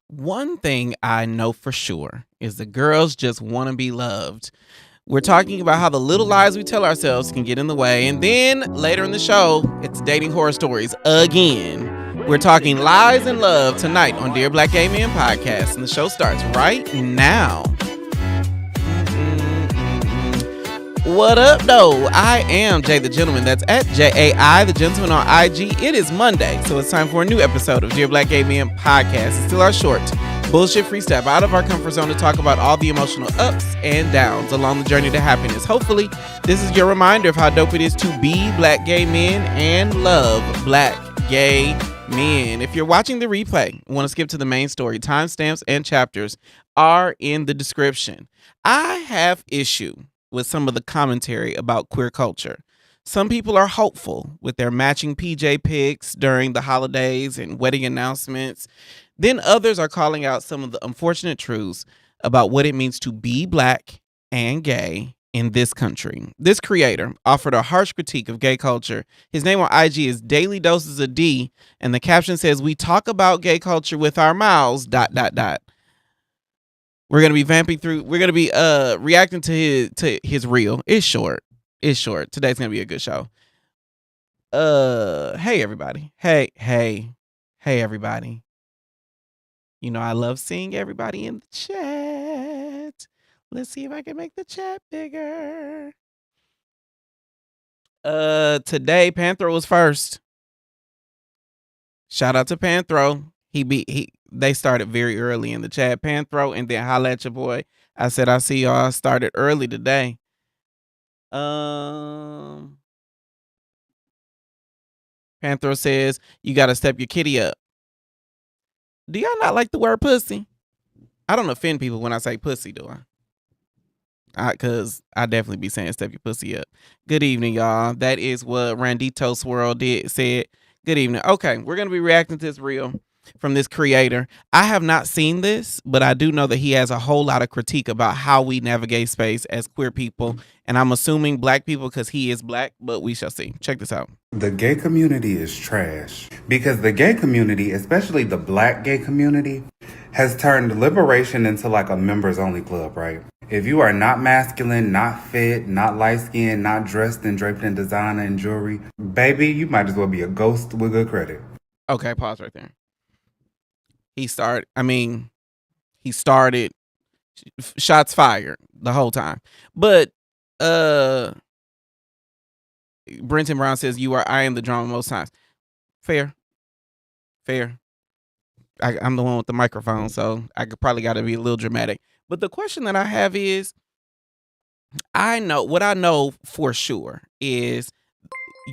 One thing I know for sure is the girls just want to be loved. We're talking about how the little lies we tell ourselves can get in the way. And then later in the show, it's dating horror stories again. We're talking lies and love tonight on Dear Black Gay Men podcast. And the show starts right now. What up, though? I am Jay the Gentleman. That's at JAI the Gentleman on IG. It is Monday, so it's time for a new episode of Dear Black Gay Men podcast. It's still our short, bullshit-free step out of our comfort zone to talk about all the emotional ups and downs along the journey to happiness. Hopefully, this is your reminder of how dope it is to be black gay men and love black gay men. If you're watching the replay and want to skip to the main story, timestamps and chapters are in the description. I have issue with some of the commentary about queer culture. Some people are hopeful with their matching PJ pics during the holidays and wedding announcements. Then others are calling out some of the unfortunate truths about what it means to be black and gay in this country. This creator offered a harsh critique of gay culture. His name on IG is Daily Doses of D, and the caption says, "We talk about gay culture with our mouths, ... We're gonna be vamping through. We're gonna be reacting to his reel. It's short. It's short. Today's gonna be a good show. Hey everybody. Hey everybody. You know I love seeing everybody in the chat. Let's see if I can make the chat bigger. Today Panthro was first. Shout out to Panthro. They started very early in the chat. Panthro, and then holla at your boy. I said I see y'all started early today. Panthro says you gotta step your kitty up. Do y'all not like the word pussy? I don't offend people when I say pussy, do I? Cause I definitely be saying step your pussy up. Good evening, y'all. That is what Randito Swirl said. Good evening. Okay, we're gonna be reacting to this reel from this creator. I have not seen this, but I do know that he has a whole lot of critique about how we navigate space as queer people, and I'm assuming black people because he is black, but we shall see. Check this out. The gay community is trash because the gay community, especially the black gay community, has turned liberation into like a members only club, right? If you are not masculine, not fit, not light skinned, not dressed and draped in designer and jewelry, baby, you might as well be a ghost with good credit. Okay, pause right there. He started shots fired the whole time. But Brenton Brown says I am the drama most times. Fair. I'm the one with the microphone, so I could probably gotta be a little dramatic. But the question that I have is, I know for sure is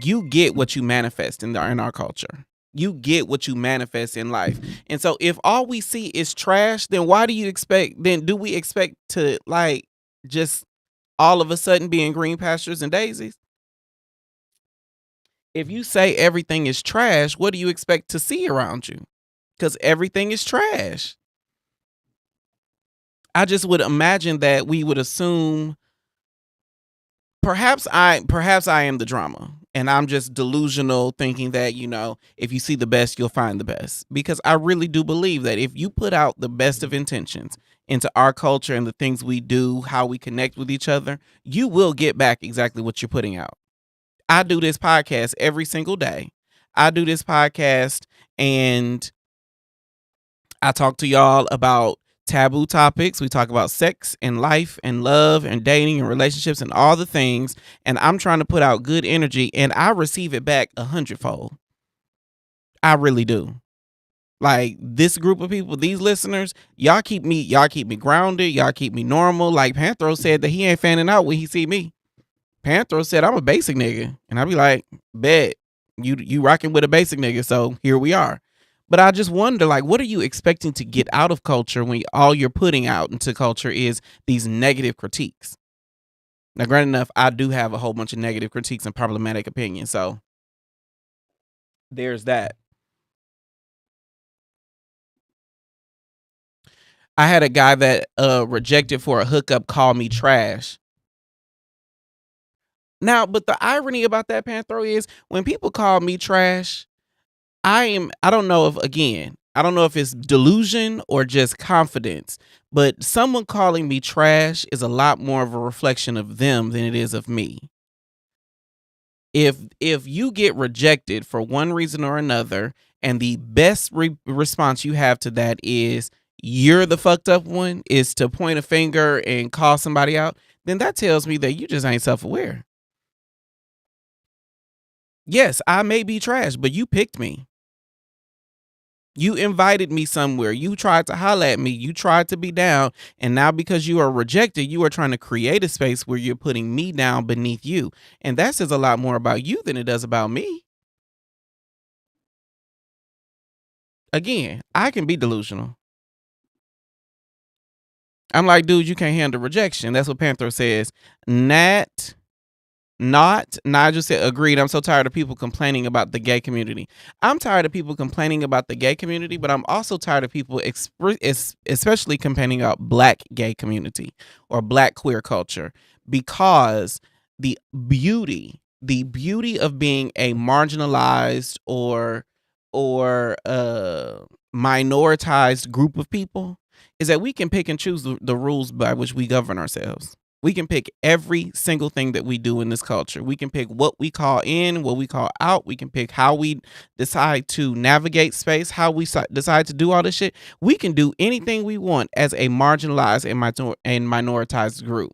you get what you manifest in our culture. You get what you manifest in life. And so if all we see is trash, then do we expect to like just all of a sudden be in green pastures and daisies? If you say everything is trash, what do you expect to see around you? Because everything is trash. I just would imagine that we would assume perhaps I am the drama and I'm just delusional thinking that, if you see the best, you'll find the best. Because I really do believe that if you put out the best of intentions into our culture and the things we do, how we connect with each other, you will get back exactly what you're putting out. I do this podcast every single day. I do this podcast and I talk to y'all about taboo topics. We talk about sex and life and love and dating and relationships and all the things. And I'm trying to put out good energy and I receive it back 100-fold. I really do. Like this group of people, these listeners, y'all keep me grounded. Y'all keep me normal. Like Panthro said that he ain't fanning out when he see me. Panthro said I'm a basic nigga. And I be like, bet you rocking with a basic nigga. So here we are. But I just wonder, like, what are you expecting to get out of culture when all you're putting out into culture is these negative critiques? Now, granted enough, I do have a whole bunch of negative critiques and problematic opinions. So there's that. I had a guy that rejected for a hookup call me trash. Now, but the irony about that, Panthro, is when people call me trash, I don't know if, again, I don't know if it's delusion or just confidence, but someone calling me trash is a lot more of a reflection of them than it is of me. If you get rejected for one reason or another, and the best response you have to that is you're the fucked up one, is to point a finger and call somebody out, then that tells me that you just ain't self-aware. Yes, I may be trash, but you picked me. You invited me somewhere. You tried to holler at me. You tried to be down. And now, because you are rejected, you are trying to create a space where you're putting me down beneath you. And that says a lot more about you than it does about me. Again, I can be delusional. I'm like, dude, you can't handle rejection. That's what Panther says. Nigel said, agreed. I'm so tired of people complaining about the gay community. I'm tired of people complaining about the gay community, but I'm also tired of people especially complaining about black gay community or black queer culture, because the beauty of being a marginalized or minoritized group of people is that we can pick and choose the rules by which we govern ourselves. We can pick every single thing that we do in this culture. We can pick what we call in, what we call out. We can pick how we decide to navigate space, how we decide to do all this shit. We can do anything we want as a marginalized and minoritized group.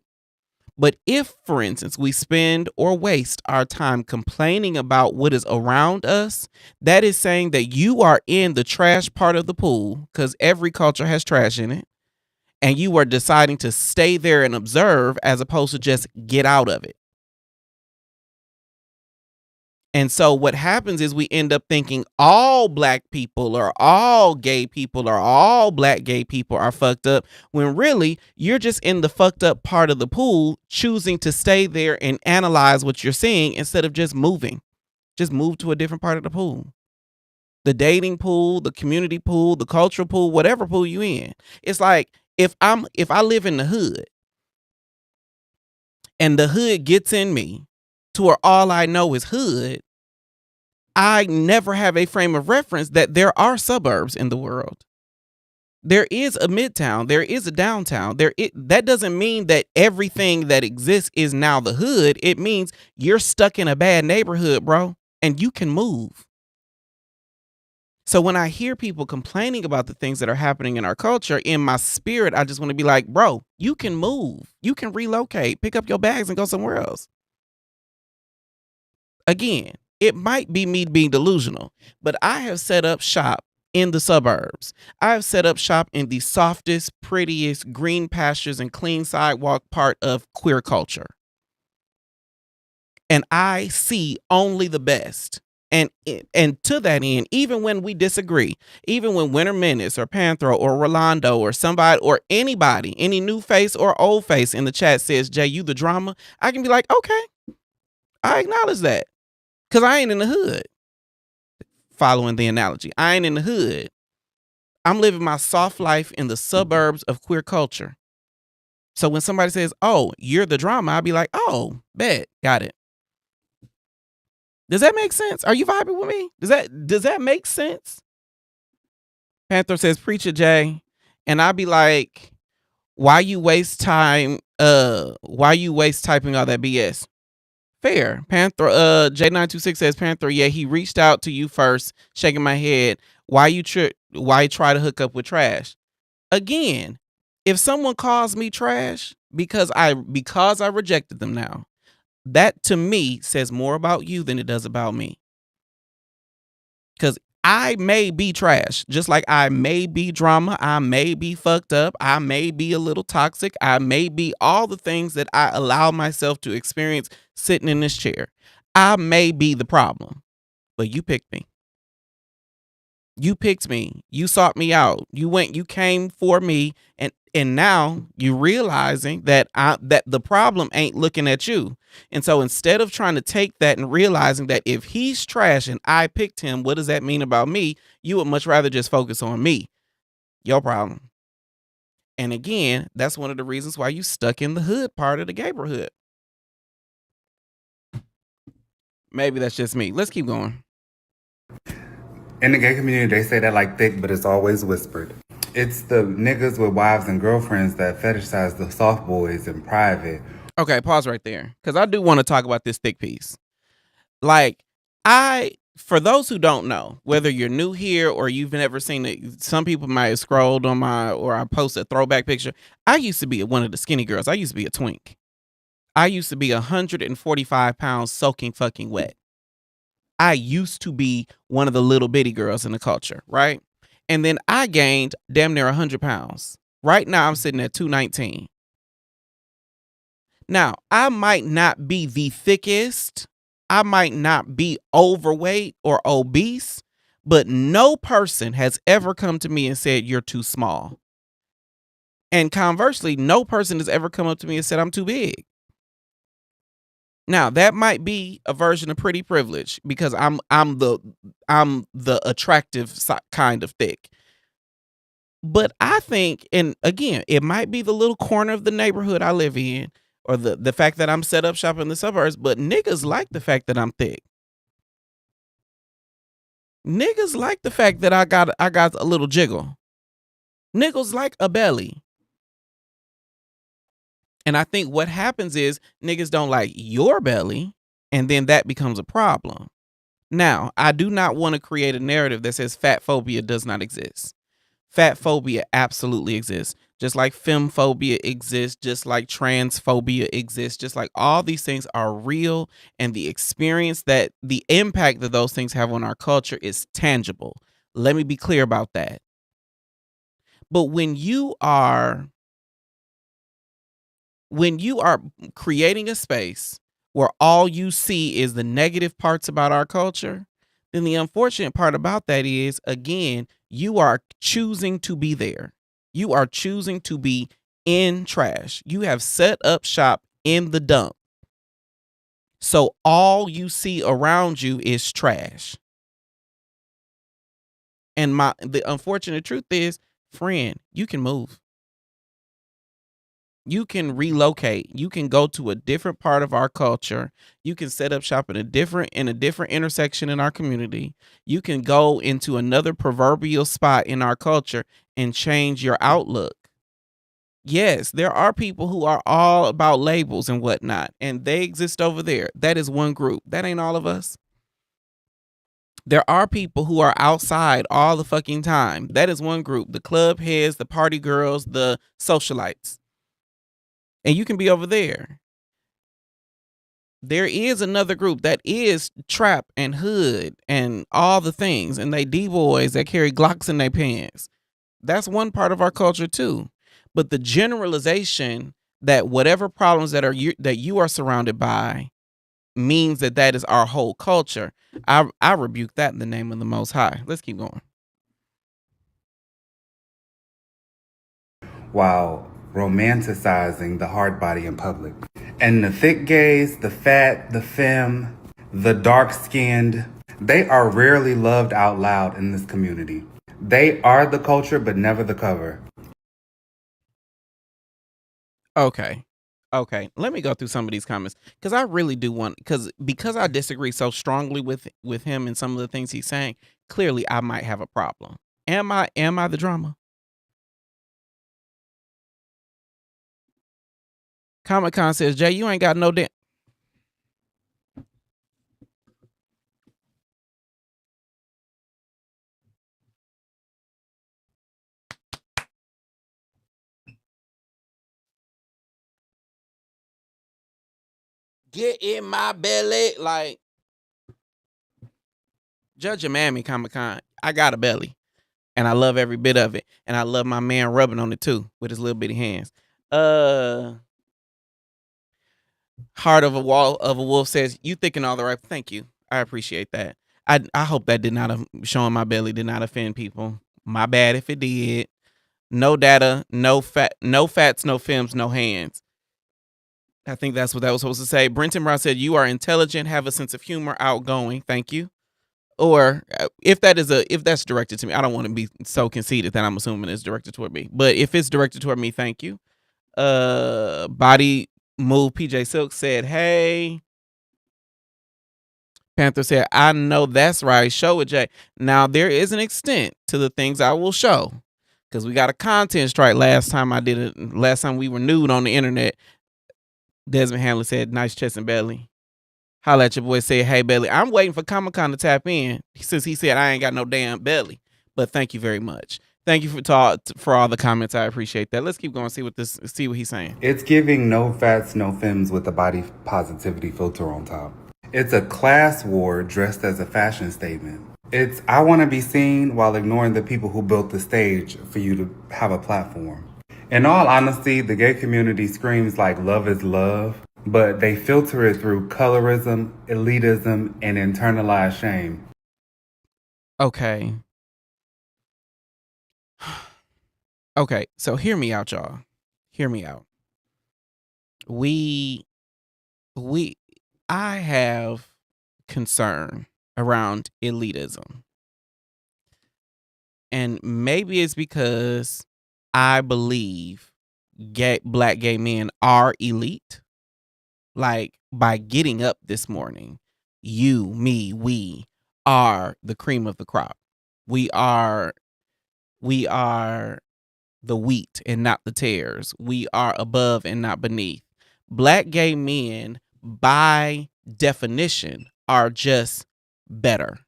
But if, for instance, we spend or waste our time complaining about what is around us, that is saying that you are in the trash part of the pool, because every culture has trash in it, and you are deciding to stay there and observe as opposed to just get out of it. And so what happens is we end up thinking all black people or all gay people or all black gay people are fucked up, when really you're just in the fucked up part of the pool, choosing to stay there and analyze what you're seeing instead of just moving. Just move to a different part of the pool. The dating pool, the community pool, the cultural pool, whatever pool you in. It's like, if I live in the hood and the hood gets in me to where all I know is hood, I never have a frame of reference that there are suburbs in the world. There is a midtown, there is a downtown. That doesn't mean that everything that exists is now the hood. It means you're stuck in a bad neighborhood, bro, and you can move. So when I hear people complaining about the things that are happening in our culture, in my spirit, I just want to be like, bro, you can move. You can relocate, pick up your bags and go somewhere else. Again, it might be me being delusional, but I have set up shop in the suburbs. I have set up shop in the softest, prettiest, green pastures and clean sidewalk part of queer culture. And I see only the best. And to that end, even when we disagree, even when Winter Menace or Panther or Rolando or somebody or anybody, any new face or old face in the chat says, Jay, you the drama, I can be like, okay, I acknowledge that, because I ain't in the hood. Following the analogy, I ain't in the hood. I'm living my soft life in the suburbs of queer culture. So when somebody says, oh, you're the drama, I'll be like, oh, bet, got it. Does that make sense? Are you vibing with me? Does that make sense? Panther says, preacher Jay. And I'll be like, why you waste time? Why you waste typing all that BS? Fair. Panther, J926 says, Panther, yeah, he reached out to you first, shaking my head. Why try to hook up with trash? Again, if someone calls me trash because I rejected them now, that to me says more about you than it does about me. Because I may be trash, just like I may be drama, I may be fucked up, I may be a little toxic, I may be all the things that I allow myself to experience sitting in this chair. I may be the problem, but you picked me. You picked me. You sought me out. You came for me, and now you realizing that that the problem ain't looking at you. And so instead of trying to take that and realizing that if he's trash and I picked him, what does that mean about me? You would much rather just focus on me. Your problem. And again, that's one of the reasons why you stuck in the hood part of the neighborhood. Maybe that's just me. Let's keep going. In the gay community, they say that like thick, but it's always whispered. It's the niggas with wives and girlfriends that fetishize the soft boys in private. Okay, pause right there. Because I do want to talk about this thick piece. Like, for those who don't know, whether you're new here or you've never seen it, some people might have scrolled on or I posted a throwback picture. I used to be one of the skinny girls. I used to be a twink. I used to be 145 pounds soaking fucking wet. I used to be one of the little bitty girls in the culture, right? And then I gained damn near 100 pounds. Right now, I'm sitting at 219. Now, I might not be the thickest. I might not be overweight or obese, but no person has ever come to me and said, you're too small. And conversely, no person has ever come up to me and said, I'm too big. Now, that might be a version of pretty privilege because I'm the attractive kind of thick. But I think, and again, it might be the little corner of the neighborhood I live in, or the fact that I'm set up shop in the suburbs, but niggas like the fact that I'm thick. Niggas like the fact that I got a little jiggle. Niggas like a belly. And I think what happens is niggas don't like your belly, and then that becomes a problem. Now, I do not want to create a narrative that says fat phobia does not exist. Fat phobia absolutely exists. Just like femmephobia exists, just like transphobia exists, just like all these things are real, and the experience that the impact that those things have on our culture is tangible. Let me be clear about that. But when you are creating a space where all you see is the negative parts about our culture, then the unfortunate part about that is, again, you are choosing to be there. You are choosing to be in trash. You have set up shop in the dump. So all you see around you is trash. And the unfortunate truth is, friend, you can move. You can relocate. You can go to a different part of our culture. You can set up shop in a different intersection in our community. You can go into another proverbial spot in our culture and change your outlook. Yes, there are people who are all about labels and whatnot, and they exist over there. That is one group. That ain't all of us. There are people who are outside all the fucking time. That is one group. The club heads, the party girls, the socialites. And you can be over there. There is another group that is trap and hood and all the things, and they D-boys that carry Glocks in their pants. That's one part of our culture too. But the generalization that whatever problems that you are surrounded by means that is our whole culture, I rebuke that in the name of the Most High. Let's keep going. While romanticizing the hard body in public. And the thick gays, the fat, the femme, the dark-skinned, they are rarely loved out loud in this community. They are the culture, but never the cover. Okay. Let me go through some of these comments because I really do want, because I disagree so strongly with him and some of the things he's saying. Clearly, I might have a problem. Am I the drama? Comic Con says, Jay, you ain't got no damn. Get in my belly. Like, Judge your mammy, Comic Con. I got a belly. And I love every bit of it. And I love my man rubbing on it too with his little bitty hands. Heart of a Wolf says, you thinking all the right. Thank you. I appreciate that. I hope that did not showing my belly did not offend people. My bad if it did. No data, no fats, no films, no hands. I think that's what that was supposed to say. Brenton Brown said, you are intelligent, have a sense of humor, outgoing. Thank you. Or if that's directed to me, I don't want to be so conceited that I'm assuming it's directed toward me. But if it's directed toward me, thank you. Body Move PJ Silk said, hey. Panther said, I know that's right. Show it, Jay. Now, there is an extent to the things I will show. Because we got a content strike last time I did it. Last time we were nude on the internet. Desmond Hamlin said, nice chest and belly. Holla at your boy, say, hey, belly. I'm waiting for Comic-Con to tap in since he said I ain't got no damn belly. But thank you very much. Thank you for all the comments. I appreciate that. Let's keep going. See what he's saying. It's giving no fats, no femmes with a body positivity filter on top. It's a class war dressed as a fashion statement. It's I want to be seen while ignoring the people who built the stage for you to have a platform. In all honesty, the gay community screams like love is love, but they filter it through colorism, elitism, and internalized shame. Okay. Okay, so hear me out, y'all. Hear me out. I have concern around elitism. And maybe it's because I believe black gay men are elite. Like, by getting up this morning, you, me, we are the cream of the crop. We are the wheat and not the tares. We are above and not beneath. Black gay men, by definition, are just better.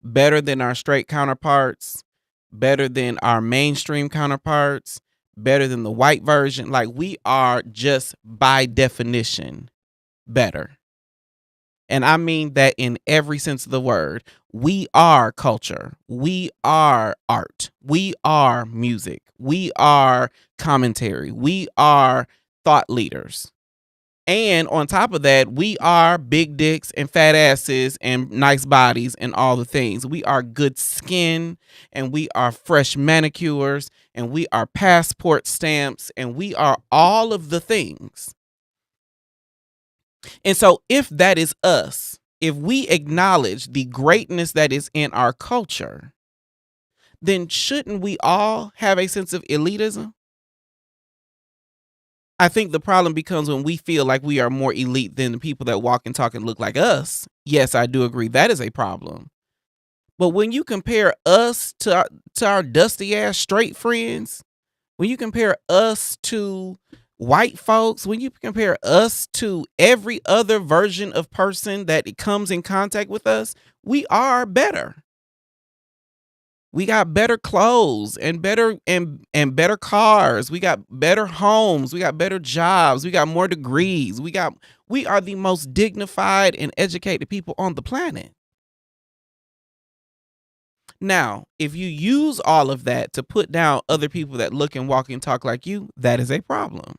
Better than our straight counterparts, better than our mainstream counterparts, better than the white version. Like, we are just by definition better. And I mean that in every sense of the word. We are culture. We are art. We are music. We are commentary. We are thought leaders. And on top of that, we are big dicks and fat asses and nice bodies and all the things. We are good skin, and we are fresh manicures, and we are passport stamps, and we are all of the things. And so if that is us, if we acknowledge the greatness that is in our culture, then shouldn't we all have a sense of elitism? I think the problem becomes when we feel like we are more elite than the people that walk and talk and look like us. Yes, I do agree that is a problem. But when you compare us to our dusty ass straight friends, when you compare us to white folks, when you compare us to every other version of person that comes in contact with us, we are better. We got better clothes and better and better cars. We got better homes. We got better jobs. We got more degrees. We are the most dignified and educated people on the planet. Now, if you use all of that to put down other people that look and walk and talk like you, that is a problem.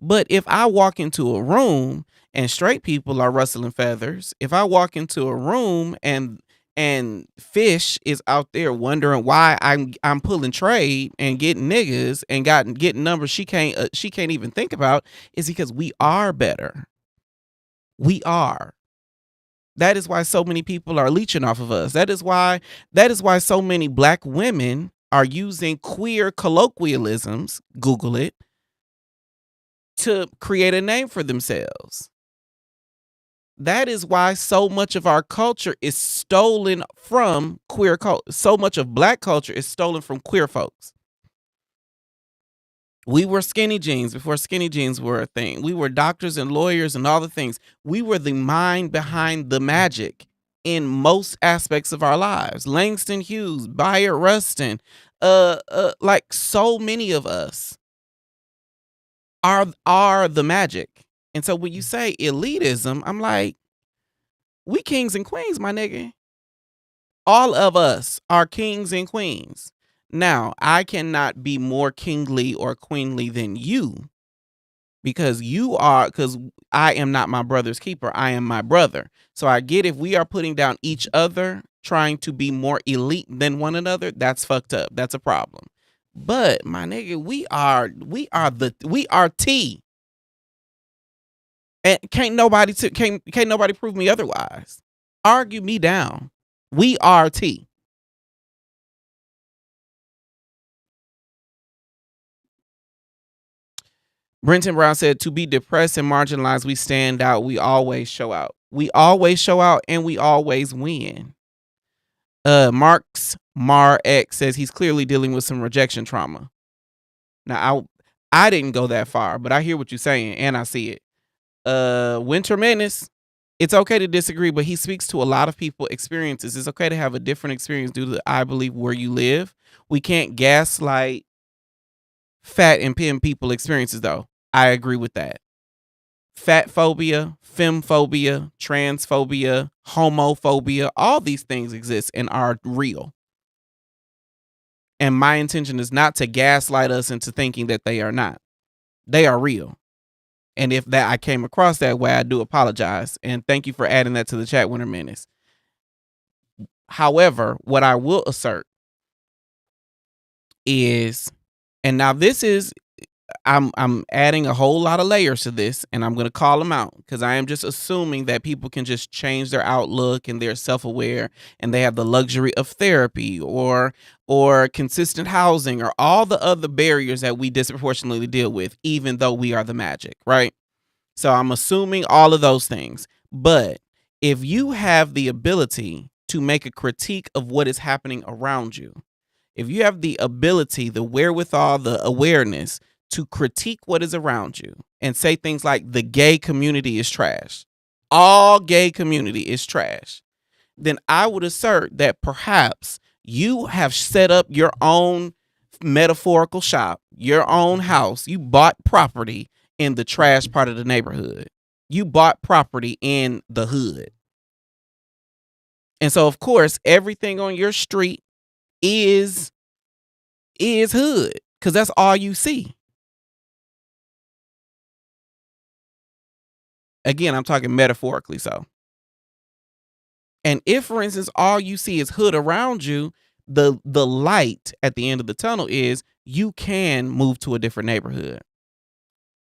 But if I walk into a room and straight people are rustling feathers, if I walk into a room and Fish is out there wondering why I'm pulling trade and getting niggas and getting numbers she can't even think about, is because we are better. We are. That is why so many people are leeching off of us. That is why so many black women are using queer colloquialisms, Google it, to create a name for themselves. That is why so much of our culture is stolen from queer culture. So much of black culture is stolen from queer folks. We were skinny jeans before skinny jeans were a thing. We were doctors and lawyers and all the things. We were the mind behind the magic in most aspects of our lives. Langston Hughes, Bayard Rustin, like so many of us are the magic. And so when you say elitism, I'm like, we kings and queens, my nigga. All of us are kings and queens. Now, I cannot be more kingly or queenly than you because I am not my brother's keeper. I am my brother. So I get if we are putting down each other, trying to be more elite than one another, that's fucked up. That's a problem. But my nigga, we are T. And can't nobody prove me otherwise. Argue me down. We are T. Brenton Brown said, to be depressed and marginalized, we stand out. We always show out. We always show out and we always win. Marx Mar X says he's clearly dealing with some rejection trauma. Now, I didn't go that far, but I hear what you're saying and I see it. Winter Menace, it's okay to disagree, but he speaks to a lot of people experiences. It's okay to have a different experience due to, I believe, where you live. We can't gaslight fat and pin people experiences, though. I agree with that. Fat phobia, femmephobia, transphobia, homophobia, all these things exist and are real. And my intention is not to gaslight us into thinking that they are not. They are real. And if that I came across that way, I do apologize. And thank you for adding that to the chat, Winter Menace. However, what I will assert is, and now this is, I'm adding a whole lot of layers to this, and I'm going to call them out because I am just assuming that people can just change their outlook and they're self-aware and they have the luxury of therapy or consistent housing or all the other barriers that we disproportionately deal with, even though we are the magic, right? So I'm assuming all of those things. But if you have the ability to make a critique of what is happening around you, if you have the ability, the wherewithal, the awareness to critique what is around you and say things like the gay community is trash, all gay community is trash, then I would assert that perhaps you have set up your own metaphorical shop, your own house. You bought property in the trash part of the neighborhood. You bought property in the hood. And so, of course, everything on your street is hood because that's all you see. Again, I'm talking metaphorically so. And if, for instance, all you see is hood around you, the light at the end of the tunnel is you can move to a different neighborhood.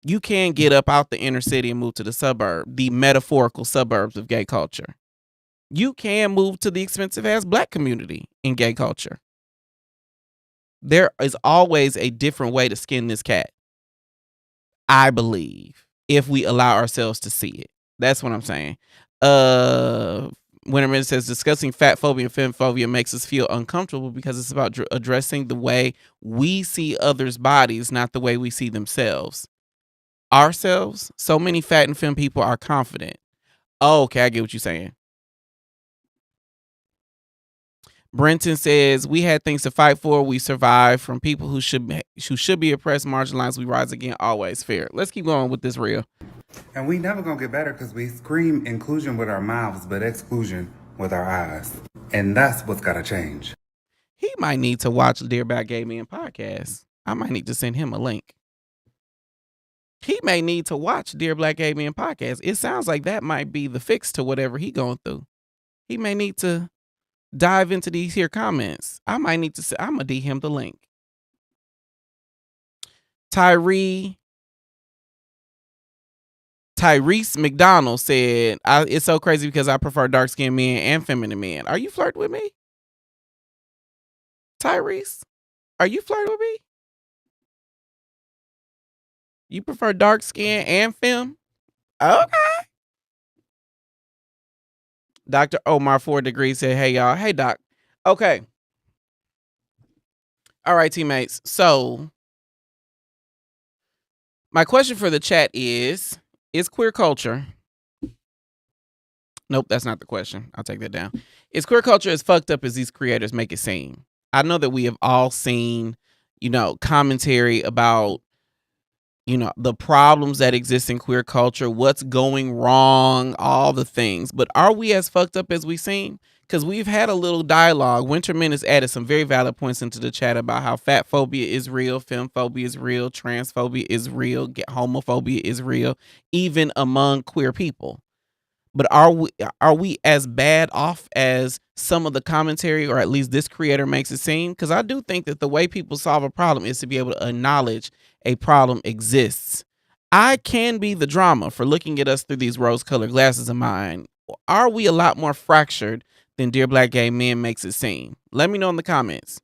You can get up out the inner city and move to the suburb, the metaphorical suburbs of gay culture. You can move to the expensive ass black community in gay culture. There is always a different way to skin this cat, I believe, if we allow ourselves to see it. That's what I'm saying. Winterman says discussing fat phobia and femmephobia makes us feel uncomfortable because it's about addressing the way we see others' bodies, not the way we see themselves. Ourselves, so many fat and femme people are confident. Oh, okay, I get what you're saying. Brenton says we had things to fight for. We survived from people who should be oppressed, marginalized. We rise again. Always fair. Let's keep going with this reel. And we never gonna get better because we scream inclusion with our mouths, but exclusion with our eyes. And that's what's gotta change. He might need to watch Dear Black Gay Men podcast. I might need to send him a link. He may need to watch Dear Black Gay Men podcast. It sounds like that might be the fix to whatever he going through. He may need to dive into these here comments. I might need to say, I'm going to DM him the link. Tyrese McDonald said, it's so crazy because I prefer dark-skinned men and feminine men. Are you flirting with me? Tyrese, are you flirting with me? You prefer dark skin and femme? Okay. Dr. Omar 4 Degrees said, hey, y'all. Hey, Doc. Okay. All right, teammates. So my question for the chat is queer culture... Nope, that's not the question. I'll take that down. Is queer culture as fucked up as these creators make it seem? I know that we have all seen, commentary about, the problems that exist in queer culture, what's going wrong, all the things. But are we as fucked up as we seem? Because we've had a little dialogue. Winterman has added some very valid points into the chat about how fat phobia is real, femmephobia is real, transphobia is real, homophobia is real, even among queer people. But are we as bad off as some of the commentary, or at least this creator makes it seem? Because I do think that the way people solve a problem is to be able to acknowledge a problem exists. I can be the drama for looking at us through these rose-colored glasses of mine. Are we a lot more fractured than Dear Black Gay Men makes it seem? Let me know in the comments.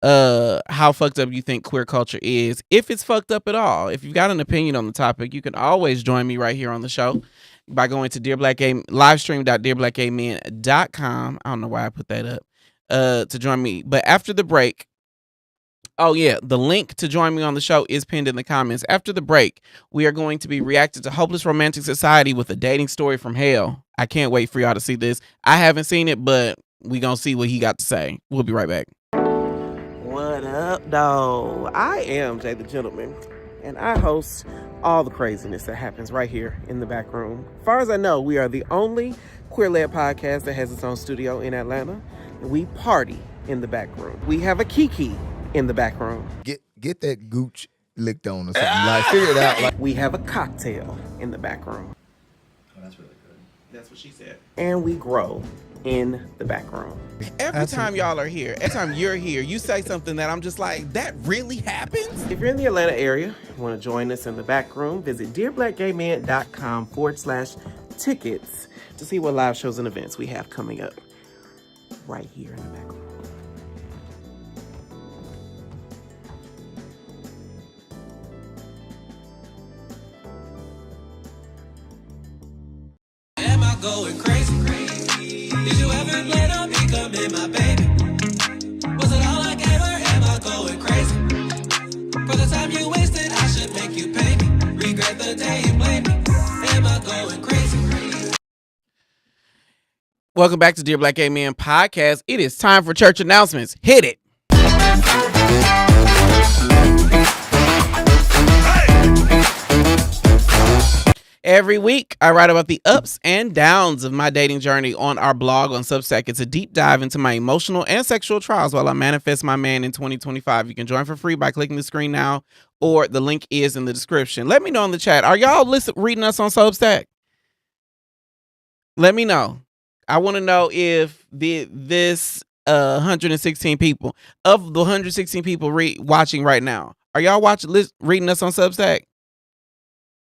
how fucked up you think queer culture is, if it's fucked up at all. If you've got an opinion on the topic, you can always join me right here on the show by going to livestream.dearblackgaymen.com. I don't know why I put that up to join me. But after the break, oh yeah, the link to join me on the show is pinned in the comments. After the break, we are going to be reacting to Hopeless Romantic Society with a dating story from hell. I can't wait for y'all to see this. I haven't seen it, but we gonna see what he got to say. We'll be right back. What up, though? I am Jay the Gentleman, and I host all the craziness that happens right here in the back room. As far as I know, we are the only queer-led podcast that has its own studio in Atlanta, and we party in the back room. We have a Kiki in the back room. Get that gooch licked on or something. Like, figure it out. Like, we have a cocktail in the back room. Oh, that's really good. That's what she said. And we grow in the back room. Every time y'all are here, every time you're here, you say something that I'm just like, that really happens? If you're in the Atlanta area, you want to join us in the back room, visit dearblackgaymen.com/tickets to see what live shows and events we have coming up right here in the back room. Am I going crazy? Did you ever plan on becoming my baby? Was it all I gave her? Am I going crazy? For the time you wasted, I should make you pay me. Regret the day you played me. Am I going crazy? Welcome back to Dear Black Gay Men Podcast. It is time for church announcements. Hit it. Every week, I write about the ups and downs of my dating journey on our blog on Substack. It's a deep dive into my emotional and sexual trials while I manifest my man in 2025. You can join for free by clicking the screen now, or the link is in the description. Let me know in the chat. Are y'all reading us on Substack? Let me know. I want to know if this 116 people, of the 116 people watching right now, are y'all reading us on Substack?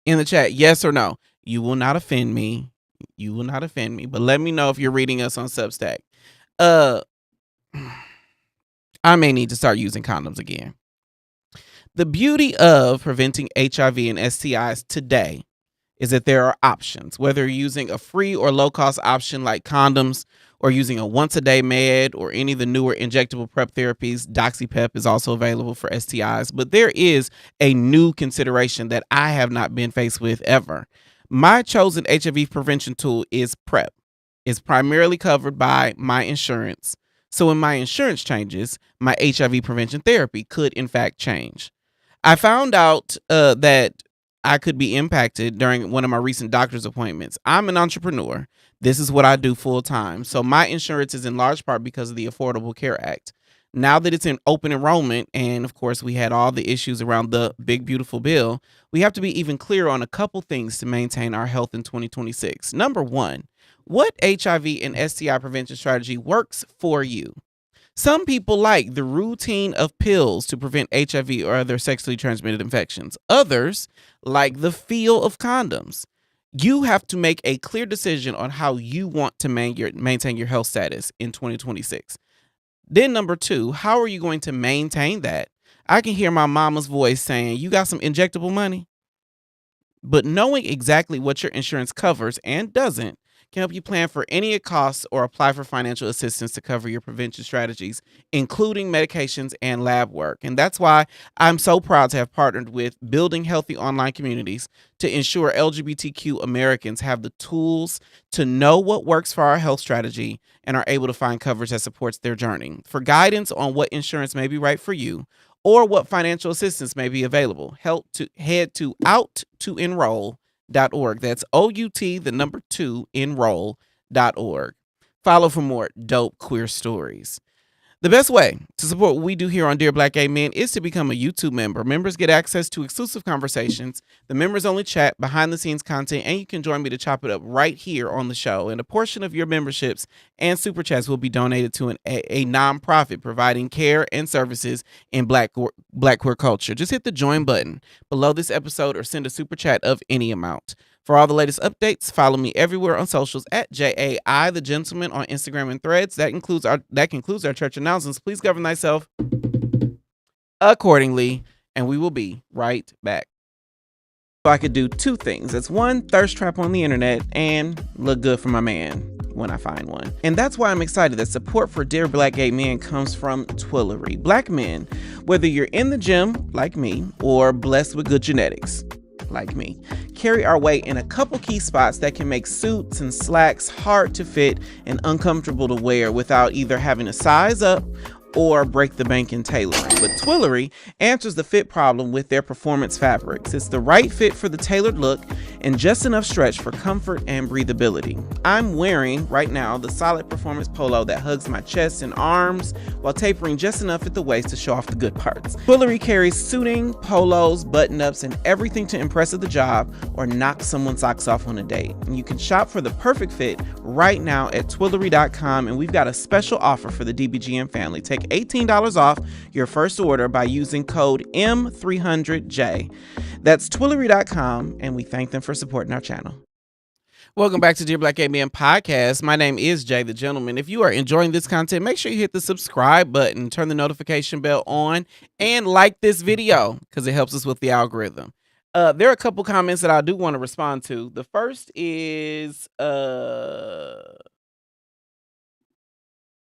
In the chat, yes or no. You will not offend me. You will not offend me. But let me know if you're reading us on Substack. I may need to start using condoms again. The beauty of preventing HIV and STIs today is that there are options, whether you're using a free or low-cost option like condoms, or using a once-a-day med, or any of the newer injectable PrEP therapies. DoxyPep is also available for STIs. But there is a new consideration that I have not been faced with ever. My chosen HIV prevention tool is PrEP. It's primarily covered by my insurance. So when my insurance changes, my HIV prevention therapy could in fact change. I found out that I could be impacted during one of my recent doctor's appointments. I'm an entrepreneur. This is what I do full time. So my insurance is in large part because of the Affordable Care Act. Now that it's in open enrollment, and of course we had all the issues around the big beautiful bill, we have to be even clearer on a couple things to maintain our health in 2026. Number one, what HIV and STI prevention strategy works for you? Some people like the routine of pills to prevent HIV or other sexually transmitted infections. Others like the feel of condoms. You have to make a clear decision on how you want to maintain your health status in 2026. Then number two, how are you going to maintain that? I can hear my mama's voice saying, you got some injectable money? But knowing exactly what your insurance covers and doesn't can help you plan for any costs or apply for financial assistance to cover your prevention strategies, including medications and lab work. And that's why I'm so proud to have partnered with Building Healthy Online Communities to ensure LGBTQ Americans have the tools to know what works for our health strategy and are able to find coverage that supports their journey. For guidance on what insurance may be right for you or what financial assistance may be available, head to out2enroll.org. That's OUT, 2enroll.org. Follow for more dope queer stories. The best way to support what we do here on Dear Black Gay Men is to become a YouTube member. Members get access to exclusive conversations, the members only chat, behind the scenes content, and you can join me to chop it up right here on the show. And a portion of your memberships and super chats will be donated to a nonprofit providing care and services in black queer culture. Just hit the join button below this episode or send a super chat of any amount. For all the latest updates, follow me everywhere on socials at JAI the Gentleman on Instagram and Threads. That concludes our church announcements. Please govern thyself. accordingly, and we will be right back. So I could do two things. It's one, thirst trap on the internet, and look good for my man when I find one. And that's why I'm excited that support for Dear Black Gay Men comes from Twillery. Black men, whether you're in the gym, like me, or blessed with good genetics, like me, carry our weight in a couple key spots that can make suits and slacks hard to fit and uncomfortable to wear without either having to size up or break the bank in tailoring. But Twillery answers the fit problem with their performance fabrics. It's the right fit for the tailored look and just enough stretch for comfort and breathability. I'm wearing right now the solid performance polo that hugs my chest and arms while tapering just enough at the waist to show off the good parts. Twillery carries suiting, polos, button-ups, and everything to impress at the job or knock someone's socks off on a date. And you can shop for the perfect fit right now at Twillery.com, and we've got a special offer for the DBGM family. Take $18 off your first order by using code M300J. That's Twillery.com, and we thank them for supporting our channel. Welcome back to Dear Black Gay Men Podcast. My name is Jay the Gentleman. If you are enjoying this content, make sure you hit the subscribe button, turn the notification bell on, and like this video because it helps us with the algorithm. There are a couple comments that I do want to respond to. The first is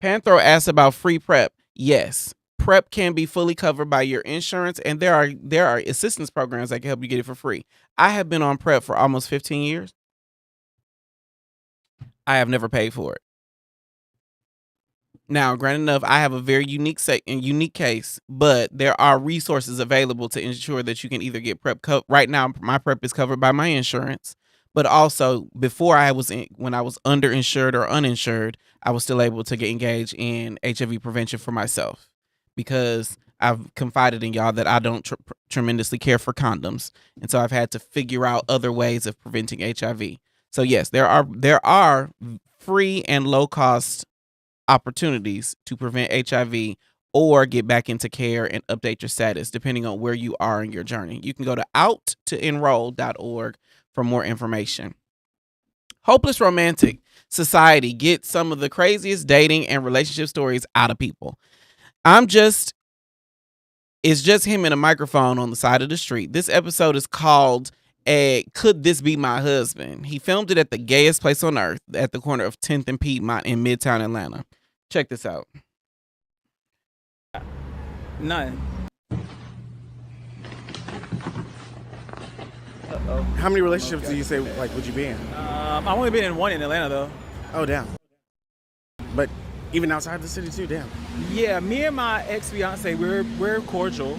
Panthro asked about free prep. Yes, prep can be fully covered by your insurance, and there are assistance programs that can help you get it for free. I have been on prep for almost 15 years. I have never paid for it. Now, granted enough, I have a very unique case, but there are resources available to ensure that you can either get prep. Right now, my prep is covered by my insurance, but also before when I was underinsured or uninsured, I was still able to get engaged in HIV prevention for myself because I've confided in y'all that I don't tremendously care for condoms, and so I've had to figure out other ways of preventing HIV. So yes, there are free and low cost opportunities to prevent HIV or get back into care and update your status depending on where you are in your journey. You can go to outtoenroll.org for more information. Hopeless Romantic Society gets some of the craziest dating and relationship stories out of people. It's just him and a microphone on the side of the street. This episode is called Could This Be My Husband? He filmed it at the gayest place on earth at the corner of 10th and Piedmont in Midtown Atlanta. Check this out. None. How many relationships do you say would you be in? I've only been in one in Atlanta though. Oh damn. But even outside the city too, damn. Yeah, me and my ex-fiance, we're cordial,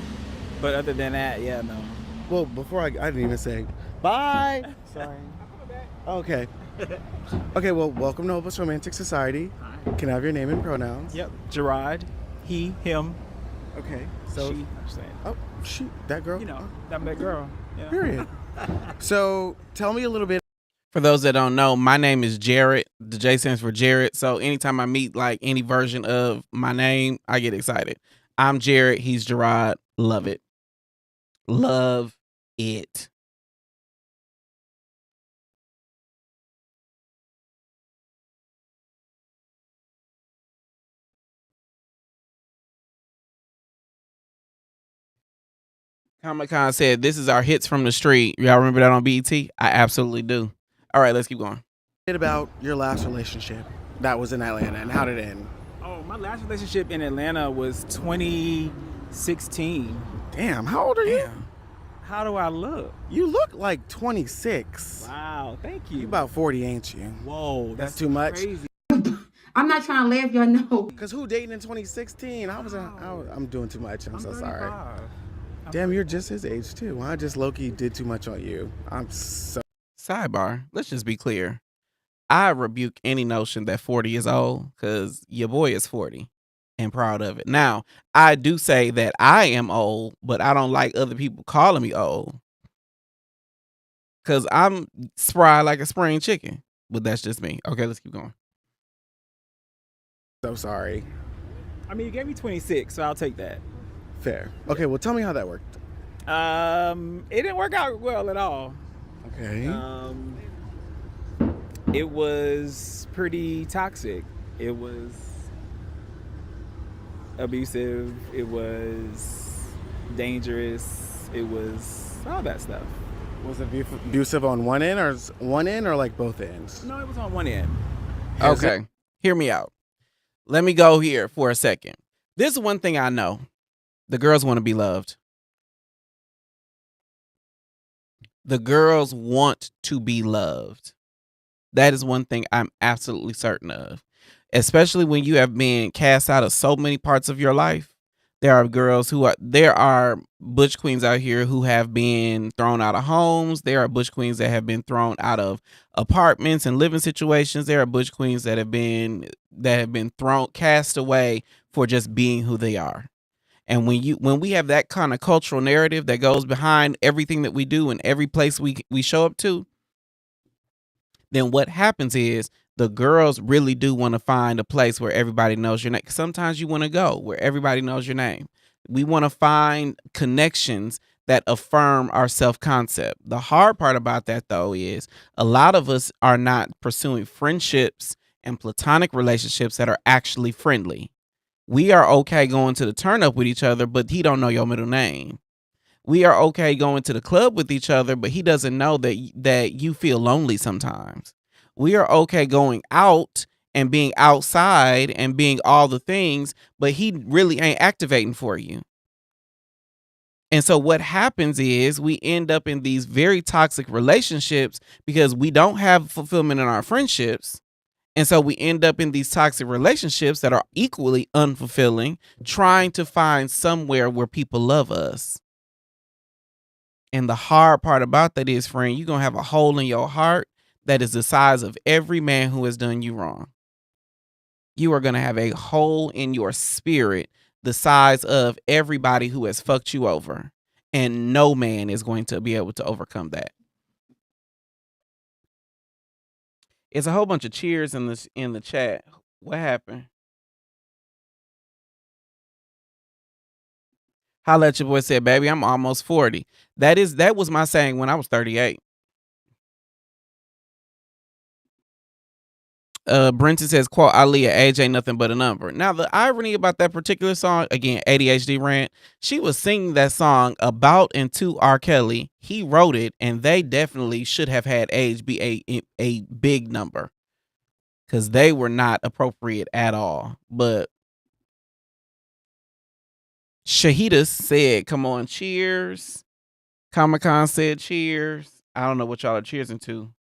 but other than that, yeah, no. Well, before I didn't even say bye. Sorry. Okay. Okay, well, welcome to Hopeless Romantic Society. Hi. Can I have your name and pronouns? Yep. Gerard, he, him, Okay. So she. I'm saying. Oh shoot, that girl. You know, that girl. Yeah. Period. So tell me a little bit. For those that don't know, my name is Jared. The J stands for Jared. So anytime I meet like any version of my name, I get excited. I'm Jared. He's Gerard. Love it. Love it. Comic-Con said, this is our hits from the street. Y'all remember that on BET? I absolutely do. All right, let's keep going. Bit about your last relationship that was in Atlanta and how did it end? Oh, my last relationship in Atlanta was 2016. Damn, how old are you? How do I look? You look like 26. Wow, thank you. You about 40, ain't you? Whoa, That's too much? Crazy. I'm not trying to laugh, y'all know. Cause who dating in 2016? I'm doing too much. I'm so sorry. 35. Damn, you're just his age too. I just low-key did too much on you. I'm so Sidebar, let's just be clear. I rebuke any notion that 40 is old because your boy is 40 and proud of it. Now, I do say that I am old, but I don't like other people calling me old because I'm spry like a spring chicken. But that's just me. Okay, let's keep going. sorry. I mean, you gave me 26, so I'll take that. Fair. Okay, well tell me how that worked. It didn't work out well at all. Okay. It was pretty toxic. It was abusive. It was dangerous. It was all that stuff. Was it abusive on one end or like both ends? No, it was on one end. Okay, hear me out. Let me go here for a second. This is one thing I know. The girls want to be loved. The girls want to be loved. That is one thing I'm absolutely certain of. Especially when you have been cast out of so many parts of your life. There are butch queens out here who have been thrown out of homes. There are butch queens that have been thrown out of apartments and living situations. There are butch queens that have been cast away for just being who they are. And when we have that kind of cultural narrative that goes behind everything that we do and every place we show up to, then what happens is the girls really do want to find a place where everybody knows your name. Sometimes you want to go where everybody knows your name. We want to find connections that affirm our self-concept. The hard part about that, though, is a lot of us are not pursuing friendships and platonic relationships that are actually friendly. We are okay going to the turn up with each other, but he don't know your middle name. We are okay going to the club with each other, but he doesn't know that you feel lonely sometimes. We are okay going out and being outside and being all the things, but he really ain't activating for you. And so what happens is we end up in these very toxic relationships because we don't have fulfillment in our friendships. And so we end up in these toxic relationships that are equally unfulfilling, trying to find somewhere where people love us. And the hard part about that is, friend, you're going to have a hole in your heart that is the size of every man who has done you wrong. You are going to have a hole in your spirit the size of everybody who has fucked you over. And no man is going to be able to overcome that. It's a whole bunch of cheers in the chat. What happened? Holla at your boy said, baby, I'm almost 40. That was my saying when I was 38. Brenton says, quote, Aaliyah, age ain't nothing but a number. Now, the irony about that particular song, again, ADHD rant, she was singing that song about and to R. Kelly. He wrote it, and they definitely should have had age be a big number because they were not appropriate at all. But Shahidas said, come on, cheers. Comic-Con said cheers. I don't know what y'all are cheersing to.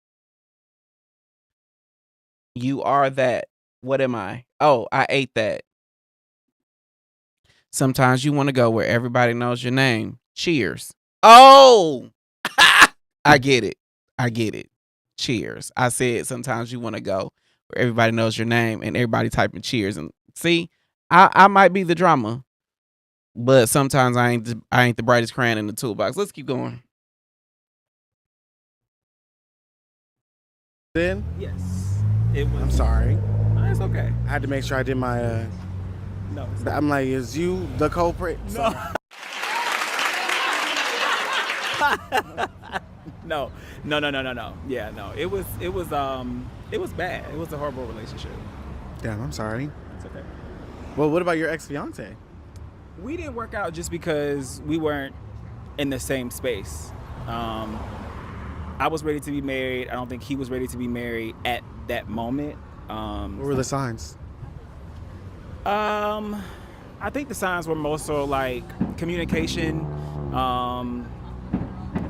You are that. What am I? Oh, I ate that. Sometimes you want to go where everybody knows your name. Cheers. Oh, I get it. I get it. Cheers. I said sometimes you want to go where everybody knows your name and everybody typing cheers. And see, I might be the drama, but sometimes I ain't the brightest crayon in the toolbox. Let's keep going. Then? Yes. It was. I'm sorry. No, it's okay. I had to make sure I did my. No. I'm like, is you the culprit? No. No. Yeah, no. It was bad. It was a horrible relationship. Damn, I'm sorry. It's okay. Well, what about your ex-fiance? We didn't work out just because we weren't in the same space. I was ready to be married. I don't think he was ready to be married at that moment. What were the signs? I think the signs were more so like communication.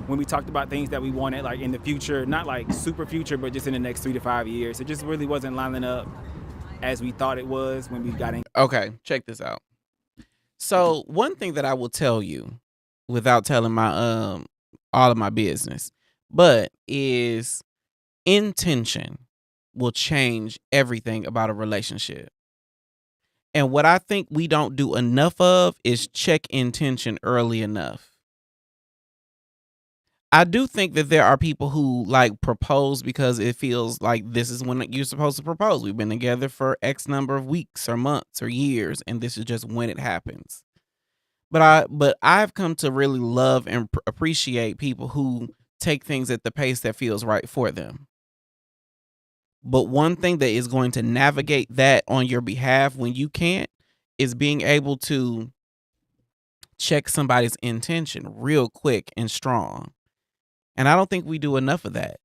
When we talked about things that we wanted, like in the future, not like super future, but just in the next 3 to 5 years, it just really wasn't lining up as we thought it was when we got in. Okay, check this out. So one thing that I will tell you, without telling my all of my business, but is intention will change everything about a relationship. And what I think we don't do enough of is check intention early enough. I do think that there are people who like propose because it feels like this is when you're supposed to propose. We've been together for X number of weeks or months or years, and this is just when it happens. But I've come to really love and appreciate people who take things at the pace that feels right for them. But one thing that is going to navigate that on your behalf when you can't is being able to check somebody's intention real quick and strong. And I don't think we do enough of that.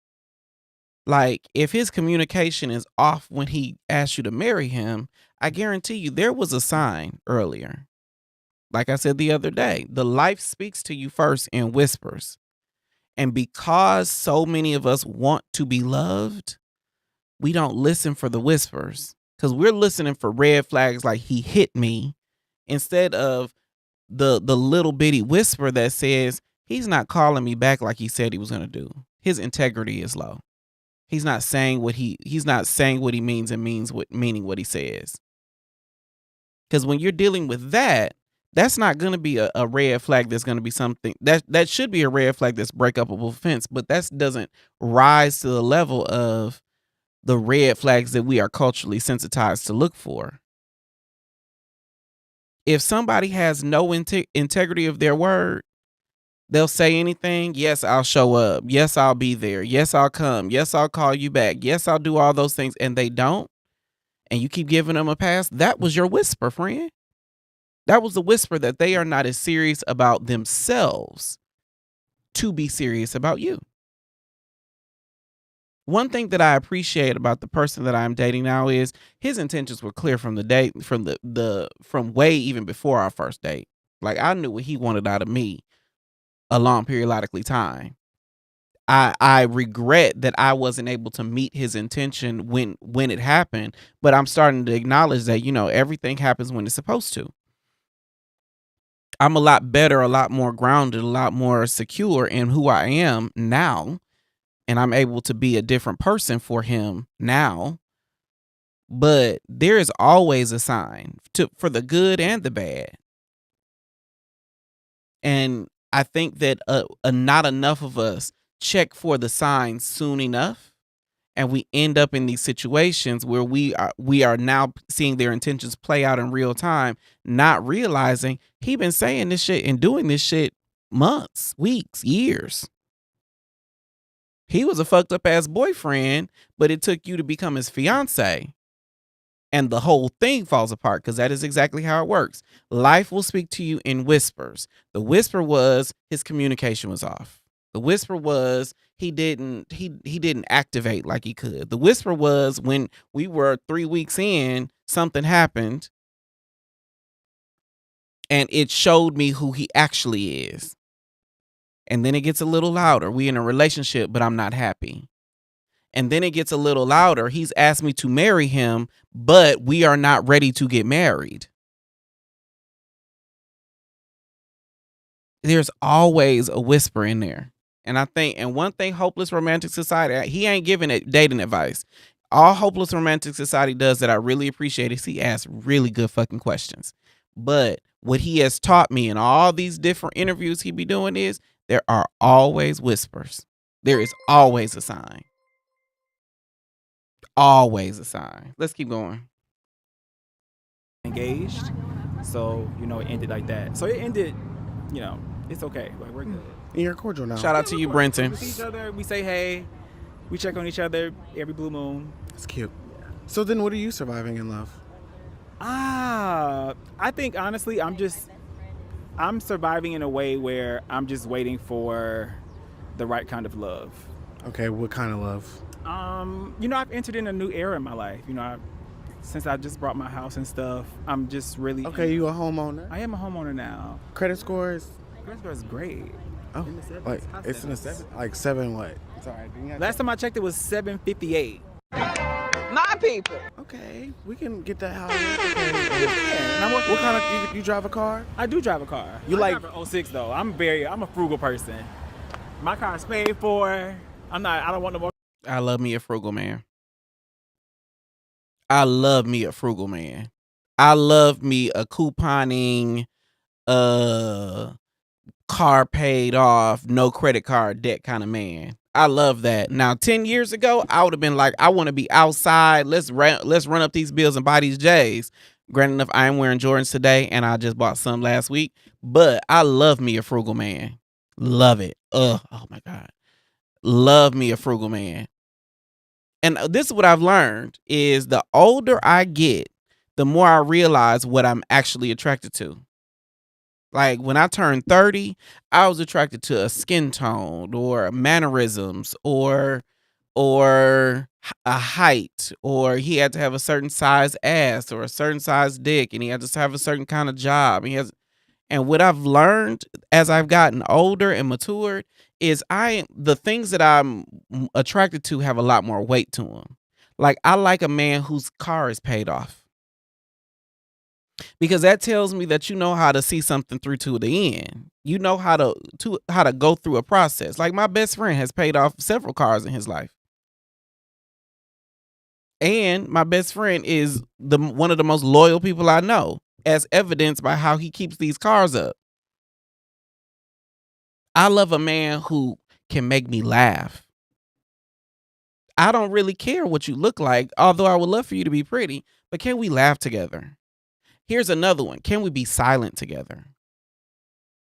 Like, if his communication is off when he asked you to marry him, I guarantee you there was a sign earlier. Like I said the other day, the life speaks to you first in whispers. And because so many of us want to be loved, we don't listen for the whispers. Because we're listening for red flags like he hit me, instead of the little bitty whisper that says he's not calling me back like he said he was going to do. His integrity is low. He's not saying what he means and meaning what he says. Because when you're dealing with that, that's not going to be a red flag. That's going to be something that should be a red flag that's breakupable offense, but that doesn't rise to the level of the red flags that we are culturally sensitized to look for. If somebody has no integrity of their word, they'll say anything. Yes, I'll show up. Yes, I'll be there. Yes, I'll come. Yes, I'll call you back. Yes, I'll do all those things. And they don't. And you keep giving them a pass. That was your whisper, friend. That was the whisper that they are not as serious about themselves to be serious about you. One thing that I appreciate about the person that I'm dating now is his intentions were clear from the date, from way even before our first date. Like, I knew what he wanted out of me a long periodically time. I regret that I wasn't able to meet his intention when it happened, but I'm starting to acknowledge that, everything happens when it's supposed to. I'm a lot better, a lot more grounded, a lot more secure in who I am now. And I'm able to be a different person for him now. But there is always a sign for the good and the bad. And I think that not enough of us check for the signs soon enough. And we end up in these situations where we are now seeing their intentions play out in real time, not realizing he been saying this shit and doing this shit months, weeks, years. He was a fucked up ass boyfriend, but it took you to become his fiance. And the whole thing falls apart, because that is exactly how it works. Life will speak to you in whispers. The whisper was his communication was off. The whisper was he didn't activate like he could. The whisper was when we were 3 weeks in, something happened. And it showed me who he actually is. And then it gets a little louder. We in a relationship, but I'm not happy. And then it gets a little louder. He's asked me to marry him, but we are not ready to get married. There's always a whisper in there. And one thing Hopeless Romantic Society, he ain't giving it dating advice. All Hopeless Romantic Society does that I really appreciate is he asks really good fucking questions. But what he has taught me in all these different interviews he be doing is there are always whispers. There is always a sign. Always a sign. Let's keep going. Engaged. So, it ended like that. So it ended, it's okay. Like, we're good. And you're cordial now. Shout out to you, Brenton. We see each other. We say hey. We check on each other every blue moon. That's cute. So then what are you surviving in love? I think, honestly, I'm surviving in a way where I'm just waiting for the right kind of love. Okay, what kind of love? I've entered in a new era in my life. Since I just bought my house and stuff, I'm just really... Okay, you a homeowner? I am a homeowner now. Credit scores? Credit score is great. Oh, In the sevens. like High it's in the sevens. like 7 what? Sorry. Last time I checked, it was 758. My people. Okay, we can get that house. And I'm working. What kind of you drive a car? I do drive a car. You I like- drive an 06 though. I'm a frugal person. My car's paid for. I don't want no more. I love me a frugal man. I love me a frugal man. I love me a couponing, car paid off, no credit card debt kind of man. I love that. Now, 10 years ago, I would have been like, I want to be outside. Let's run up these bills and buy these J's. Granted enough, I am wearing Jordans today, and I just bought some last week. But I love me a frugal man. Love it. Oh my God. Love me a frugal man. And this is what I've learned is the older I get, the more I realize what I'm actually attracted to. Like when I turned 30, I was attracted to a skin tone or mannerisms or a height, or he had to have a certain size ass or a certain size dick, and he had to have a certain kind of job. And what I've learned as I've gotten older and matured is the things that I'm attracted to have a lot more weight to them. Like I like a man whose car is paid off, because that tells me that you know how to see something through to the end. You know how to go through a process. Like my best friend has paid off several cars in his life. And my best friend is one of the most loyal people I know, as evidenced by how he keeps these cars up. I love a man who can make me laugh. I don't really care what you look like, although I would love for you to be pretty, but can we laugh together? Here's another one. Can we be silent together?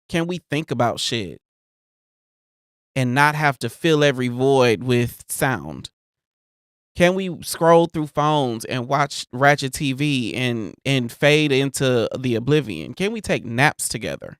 Can we think about shit and not have to fill every void with sound? Can we scroll through phones and watch ratchet TV and fade into the oblivion? Can we take naps together?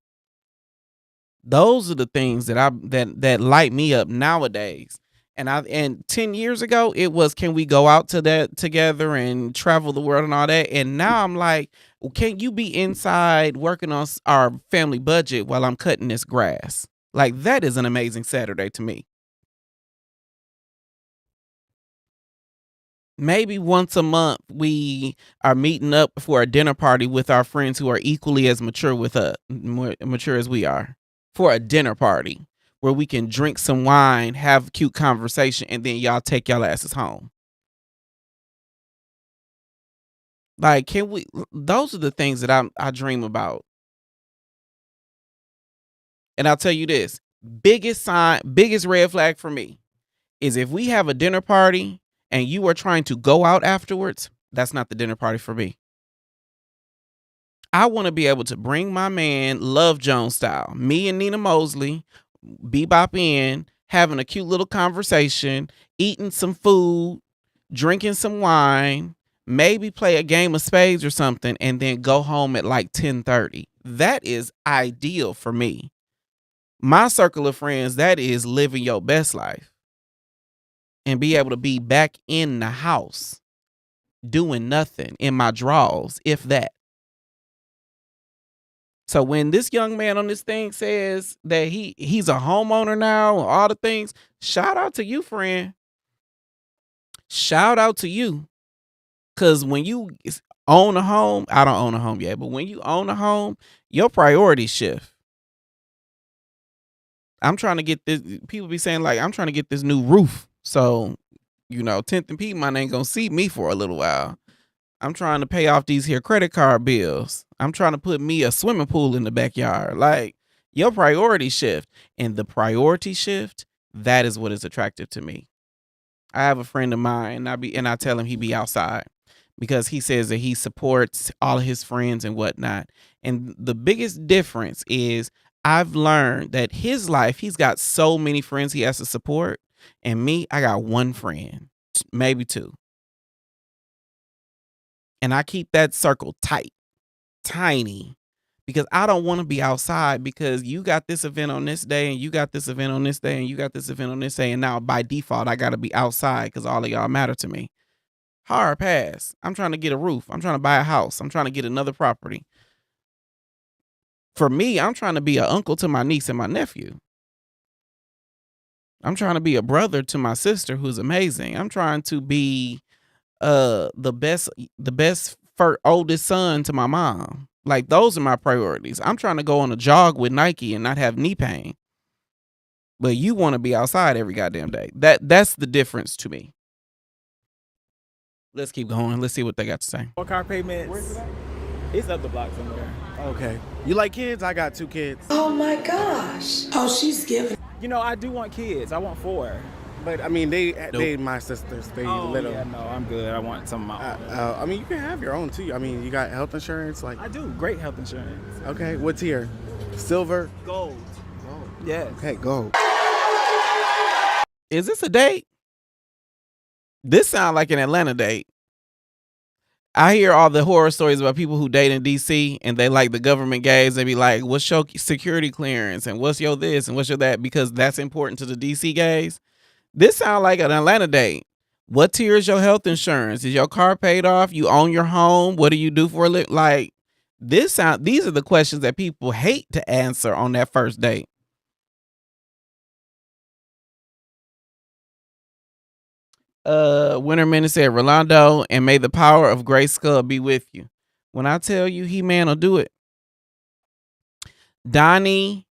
Those are the things that light me up nowadays. And 10 years ago, it was, can we go out to that together and travel the world and all that? And now I'm like, can you be inside working on our family budget while I'm cutting this grass? Like, that is an amazing Saturday to me. Maybe once a month we are meeting up for a dinner party with our friends who are equally as mature as we are, for a dinner party where we can drink some wine, have cute conversation, and then y'all take y'all asses home. Like, those are the things that I dream about. And I'll tell you this, biggest red flag for me is if we have a dinner party and you are trying to go out afterwards, that's not the dinner party for me. I want to be able to bring my man Love Jones style, me and Nina Mosley, bebop in, having a cute little conversation, eating some food, drinking some wine, maybe play a game of spades or something, and then go home at like 10:30. That is ideal for me. My circle of friends, that is living your best life. And be able to be back in the house doing nothing in my drawers, if that. So when this young man on this thing says that he's a homeowner now, all the things, shout out to you, friend. Shout out to you. Because when you own a home, I don't own a home yet, but when you own a home, your priorities shift. I'm trying to get this, people be saying like, I'm trying to get this new roof. So, 10th and Piedmont ain't gonna see me for a little while. I'm trying to pay off these here credit card bills. I'm trying to put me a swimming pool in the backyard. Like, your priority shift. And the priority shift, that is what is attractive to me. I have a friend of mine, and I tell him he be outside because he says that he supports all of his friends and whatnot. And the biggest difference is I've learned that his life, he's got so many friends he has to support. And me, I got one friend, maybe two. And I keep that circle tight, tiny, because I don't want to be outside because you got this event on this day and you got this event on this day and you got this event on this day. And now by default, I got to be outside because all of y'all matter to me. Hard pass. I'm trying to get a roof. I'm trying to buy a house. I'm trying to get another property. For me, I'm trying to be an uncle to my niece and my nephew. I'm trying to be a brother to my sister who's amazing. I'm trying to be the best oldest son to my mom. Like, those are my priorities. I'm trying to go on a jog with Nike and not have knee pain. But you want to be outside every goddamn day. That's the difference to me. Let's keep going. Let's see what they got to say. Car payments. Where's it at? It's up the block somewhere. Okay. You like kids? I got 2 kids. Oh my gosh. Oh, she's giving. I do want kids. I want 4. But I mean, they my sisters. They little. Yeah, no, I'm good. I want some of my own. I mean, you can have your own too. I mean, you got health insurance, like. I do. Great health insurance. Okay, what tier? Silver. Gold. Yes. Okay, gold. Is this a date? This sounds like an Atlanta date. I hear all the horror stories about people who date in DC and they like the government gays. They be like, what's your security clearance and what's your this and what's your that, because that's important to the DC gays. This sounds like an Atlanta date. What tier is your health insurance? Is your car paid off? You own your home? What do you do for a living? Like, these are the questions that people hate to answer on that first date. Winter Minute said, Rolando, and may the power of Gray Skull be with you. When I tell you He-Man will do it. Don,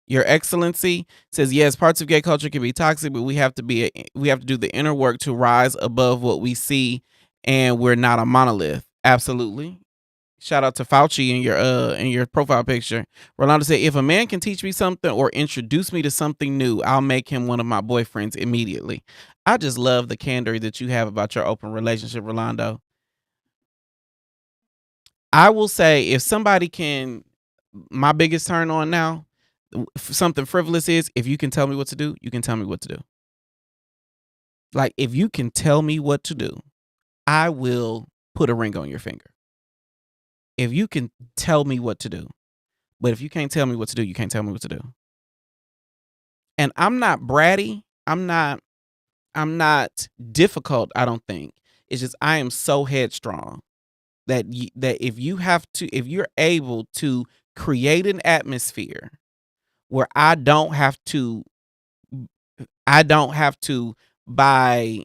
Your Excellency says, yes, parts of gay culture can be toxic, but we have to do the inner work to rise above what we see, and we're not a monolith. Absolutely. Shout out to Fauci in your profile picture. Rolando said, if a man can teach me something or introduce me to something new, I'll make him one of my boyfriends immediately. I just love the candor that you have about your open relationship, Rolando. I will say, if somebody can, my biggest turn on now, something frivolous is, if you can tell me what to do, you can tell me what to do. Like, if you can tell me what to do, I will put a ring on your finger. If you can tell me what to do. But if you can't tell me what to do, you can't tell me what to do. And I'm not bratty. I'm not difficult, I don't think. It's just I am so headstrong that if you're able to create an atmosphere where I don't have to by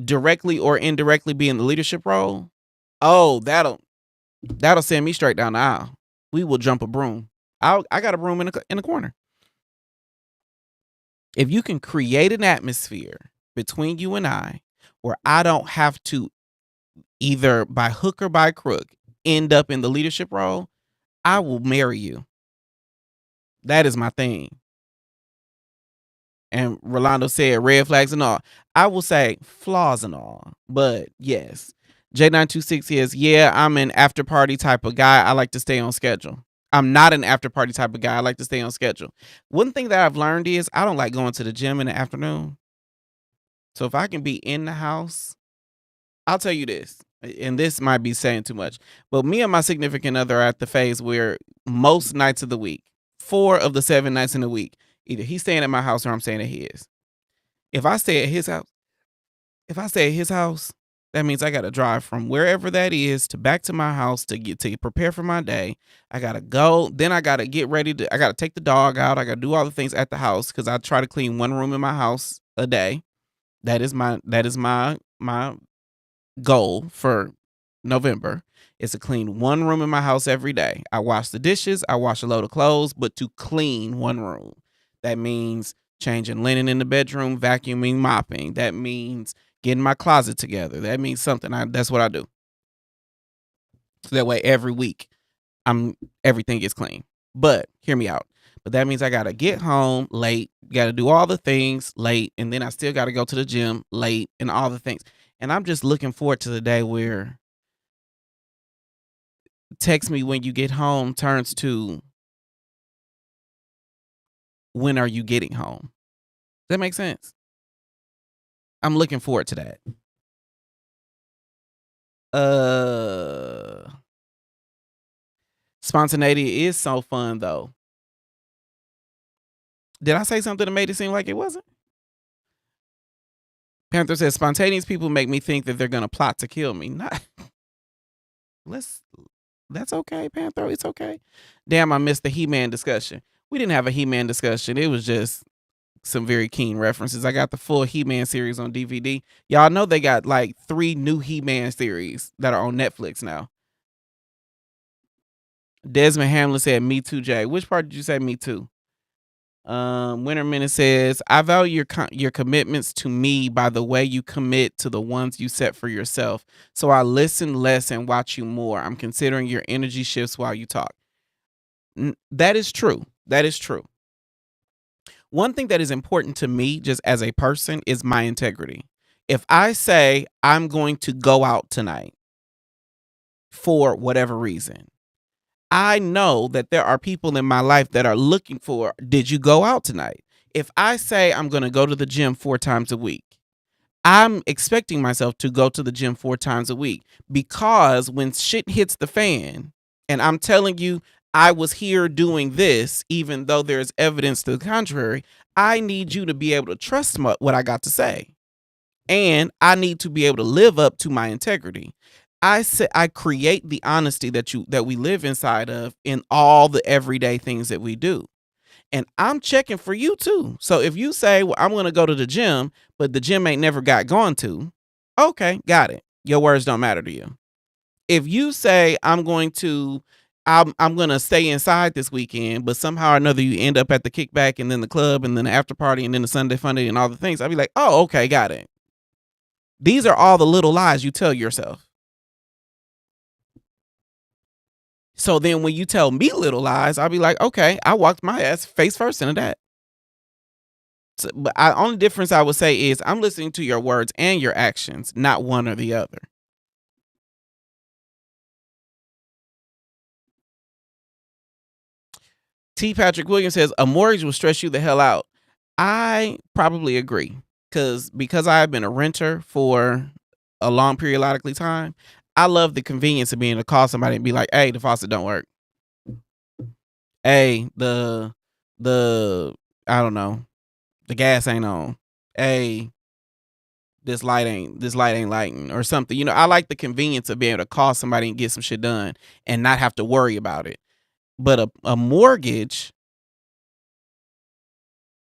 directly or indirectly be in the leadership role, oh, that'll send me straight down the aisle. We will jump a broom. I got a broom in the corner. If you can create an atmosphere between you and I where I don't have to, either by hook or by crook, end up in the leadership role, I will marry you. That is my thing. And Rolando said red flags and all. I will say flaws and all. But yes. J926 says, yeah, I'm an after party type of guy. I like to stay on schedule. I'm not an after party type of guy. I like to stay on schedule. One thing that I've learned is I don't like going to the gym in the afternoon. So if I can be in the house, I'll tell you this, and this might be saying too much, but me and my significant other are at the phase where most nights of the week, 4 of the 7 nights in the week, either he's staying at my house or I'm staying at his. If I stay at his house, that means I got to drive from wherever that is to back to my house to prepare for my day. I got to go. Then I got to get ready I got to take the dog out. I got to do all the things at the house because I try to clean 1 room in my house a day. That is my goal for November, is to clean 1 room in my house every day. I wash the dishes. I wash a load of clothes, but to clean 1 room. That means changing linen in the bedroom, vacuuming, mopping. That means getting my closet together. That means something. That's what I do. So that way every week everything gets clean. But hear me out. But that means I got to get home late, got to do all the things late, and then I still got to go to the gym late and all the things. And I'm just looking forward to the day where text me when you get home turns to when are you getting home? Does that make sense? I'm looking forward to that. Spontaneity is so fun though. Did I say something that made it seem like it wasn't? Panther says, spontaneous people make me think that they're gonna plot to kill me. Not that's okay, Panther. It's okay. Damn, I missed the He-Man discussion. We didn't have a He-Man discussion. It was just some very keen references. I got the full He-Man series on DVD. Y'all know they got like 3 new He-Man series that are on Netflix now. Desmond Hamlin said, me too, Jay. Which part did you say me too? Winter Minute says, I value your commitments to me by the way you commit to the ones you set for yourself. So I listen less and watch you more. I'm considering your energy shifts while you talk. That is true. That is true. One thing that is important to me just as a person is my integrity. If I say I'm going to go out tonight for whatever reason, I know that there are people in my life that are looking for, did you go out tonight? If I say I'm going to go to the gym 4 times a week, I'm expecting myself to go to the gym 4 times a week, because when shit hits the fan and I'm telling you I was here doing this, even though there's evidence to the contrary, I need you to be able to trust what I got to say. And I need to be able to live up to my integrity. I create the honesty that we live inside of in all the everyday things that we do. And I'm checking for you too. So if you say, well, I'm going to go to the gym, but the gym ain't never got gone to, okay, got it. Your words don't matter to you. If you say I'm going to stay inside this weekend, but somehow or another you end up at the kickback and then the club and then the after party and then the Sunday funday and all the things, I'll be like, oh, okay, got it. These are all the little lies you tell yourself. So then when you tell me little lies, I'll be like, okay, I walked my ass face first into that. So, but only difference I would say is I'm listening to your words and your actions, not one or the other. T. Patrick Williams says, a mortgage will stress you the hell out. I probably agree. Because I have been a renter for a long periodically time, I love the convenience of being able to call somebody and be like, hey, the faucet don't work. Hey, the I don't know, the gas ain't on. Hey, this light ain't lighting or something. You know, I like the convenience of being able to call somebody and get some shit done and not have to worry about it. But a mortgage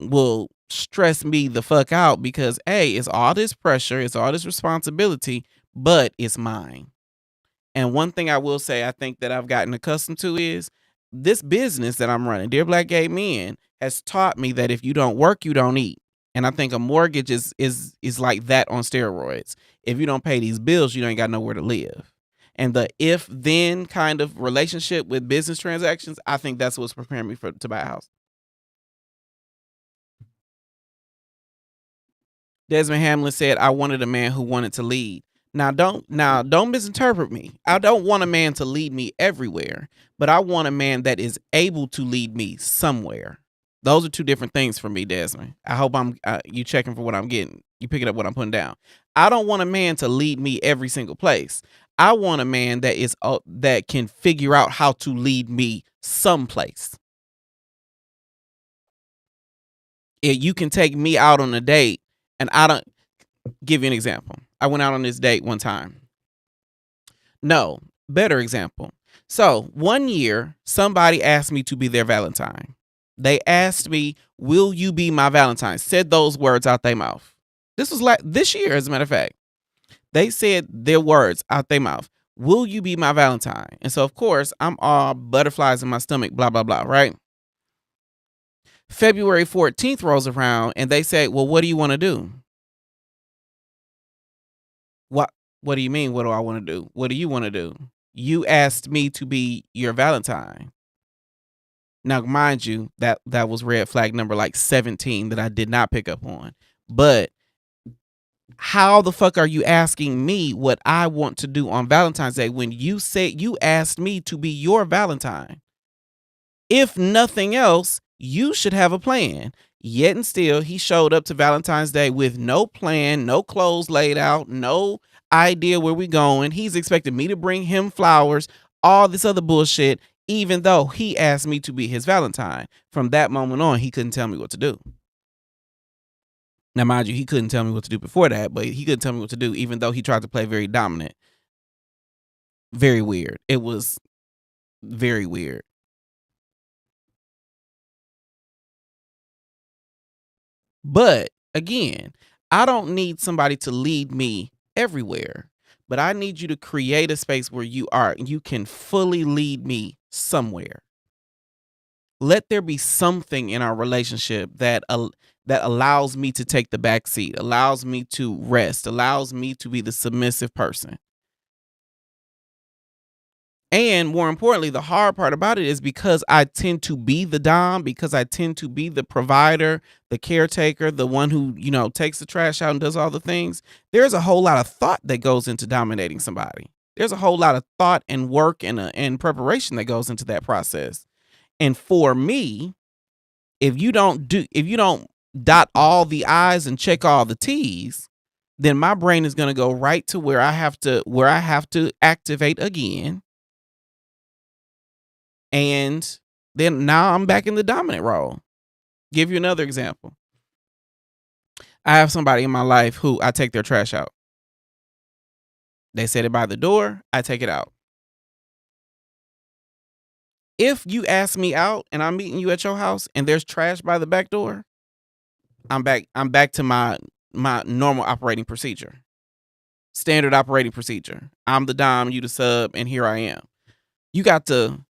will stress me the fuck out because it's all this pressure, it's all this responsibility, but it's mine. And one thing I will say, I think that I've gotten accustomed to is this business that I'm running, Dear Black Gay Men, has taught me that if you don't work, you don't eat. And I think a mortgage is like that on steroids. If you don't pay these bills, you ain't got nowhere to live. And the if then kind of relationship with business transactions, I think that's what's preparing me to buy a house. Desmond Hamlin said, I wanted a man who wanted to lead. Now don't misinterpret me. I don't want a man to lead me everywhere, but I want a man that is able to lead me somewhere. Those are two different things for me, Desmond. I hope you checking for what I'm getting. You picking up what I'm putting down. I don't want a man to lead me every single place. I want a man that can figure out how to lead me someplace. You can take me out on a date, and I don't give you an example. I went out on this date one time. No, better example. So 1 year, somebody asked me to be their Valentine. They asked me, will you be my Valentine? Said those words out their mouth. This was like this year, as a matter of fact. They said their words out their mouth. Will you be my Valentine? And so, of course, I'm all butterflies in my stomach, blah, blah, blah, right? February 14th rolls around and they say, well, what do you want to do? What do you mean? What do I want to do? What do you want to do? You asked me to be your Valentine. Now, mind you, that was red flag number like 17 that I did not pick up on. But how the fuck are you asking me what I want to do on Valentine's Day when you said you asked me to be your Valentine? If nothing else, you should have a plan. Yet and still, he showed up to Valentine's Day with no plan, no clothes laid out, no idea where we going. He's expecting me to bring him flowers, all this other bullshit, even though he asked me to be his Valentine. From that moment on, he couldn't tell me what to do. Now, mind you, he couldn't tell me what to do before that, but he couldn't tell me what to do, even though he tried to play very dominant. Very weird. It was very weird. But again, I don't need somebody to lead me everywhere, but I need you to create a space where you can fully lead me somewhere. Let there be something in our relationship that allows me to take the back seat, allows me to rest, allows me to be the submissive person. And more importantly, the hard part about it is because I tend to be the dom, because I tend to be the provider, the caretaker, the one who, takes the trash out and does all the things. There's a whole lot of thought that goes into dominating somebody. There's a whole lot of thought and work and preparation that goes into that process. And for me, if you don't dot all the I's and check all the T's, then my brain is going to go right to where I have to activate again. And then now I'm back in the dominant role. Give you another example. I have somebody in my life who I take their trash out. They set it by the door, I take it out. If you ask me out and I'm meeting you at your house and there's trash by the back door, I'm back to my normal operating procedure. Standard operating procedure. I'm the dom, you the sub, and here I am. You got to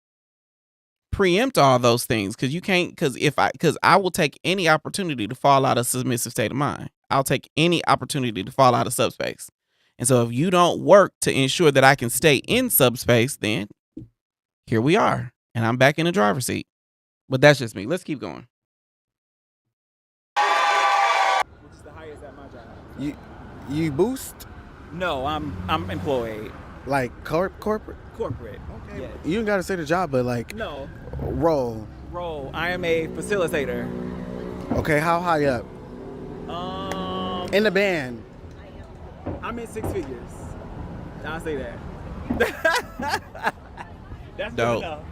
preempt all those things because you can't, because I will take any opportunity to fall out of submissive state of mind. I'll take any opportunity to fall out of subspace. And so if you don't work to ensure that I can stay in subspace, then here we are. And I'm back in the driver's seat. But that's just me. Let's keep going. Which is the highest at my job. You boost No, I'm employed. like corporate. Corporate. Okay. Yes. You don't gotta say the job, but like No. role. I am a facilitator. Okay, how high up in the band? I'm in six figures. I'll say that. That's Dope. good enough.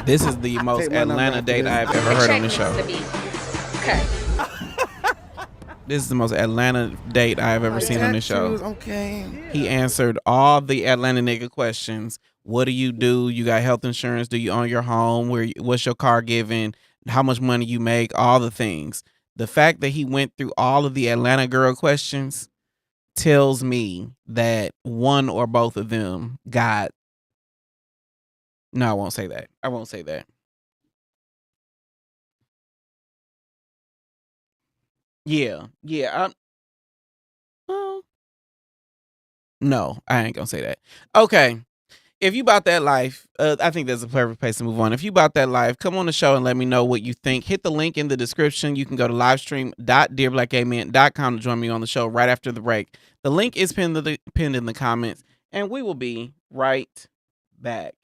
This is the most Take my number Atlanta after date this. I've ever heard on this show. Okay. This is the most Atlanta date I've ever seen on this show. Okay. He answered all the Atlanta nigga questions. What do? You got health insurance? Do you own your home? What's your car giving? How much money you make? All the things. The fact that he went through all of the Atlanta girl questions tells me that one or both of them got. No, I won't say that. Yeah. No, I ain't gonna say that. Okay. If you bought that life, I think there's a perfect place to move on. If you bought that life, come on the show and let me know what you think. Hit the link in the description. You can go to livestream.dearblackgayman.com to join me on the show right after the break. The link is pinned in the comments, and we will be right back.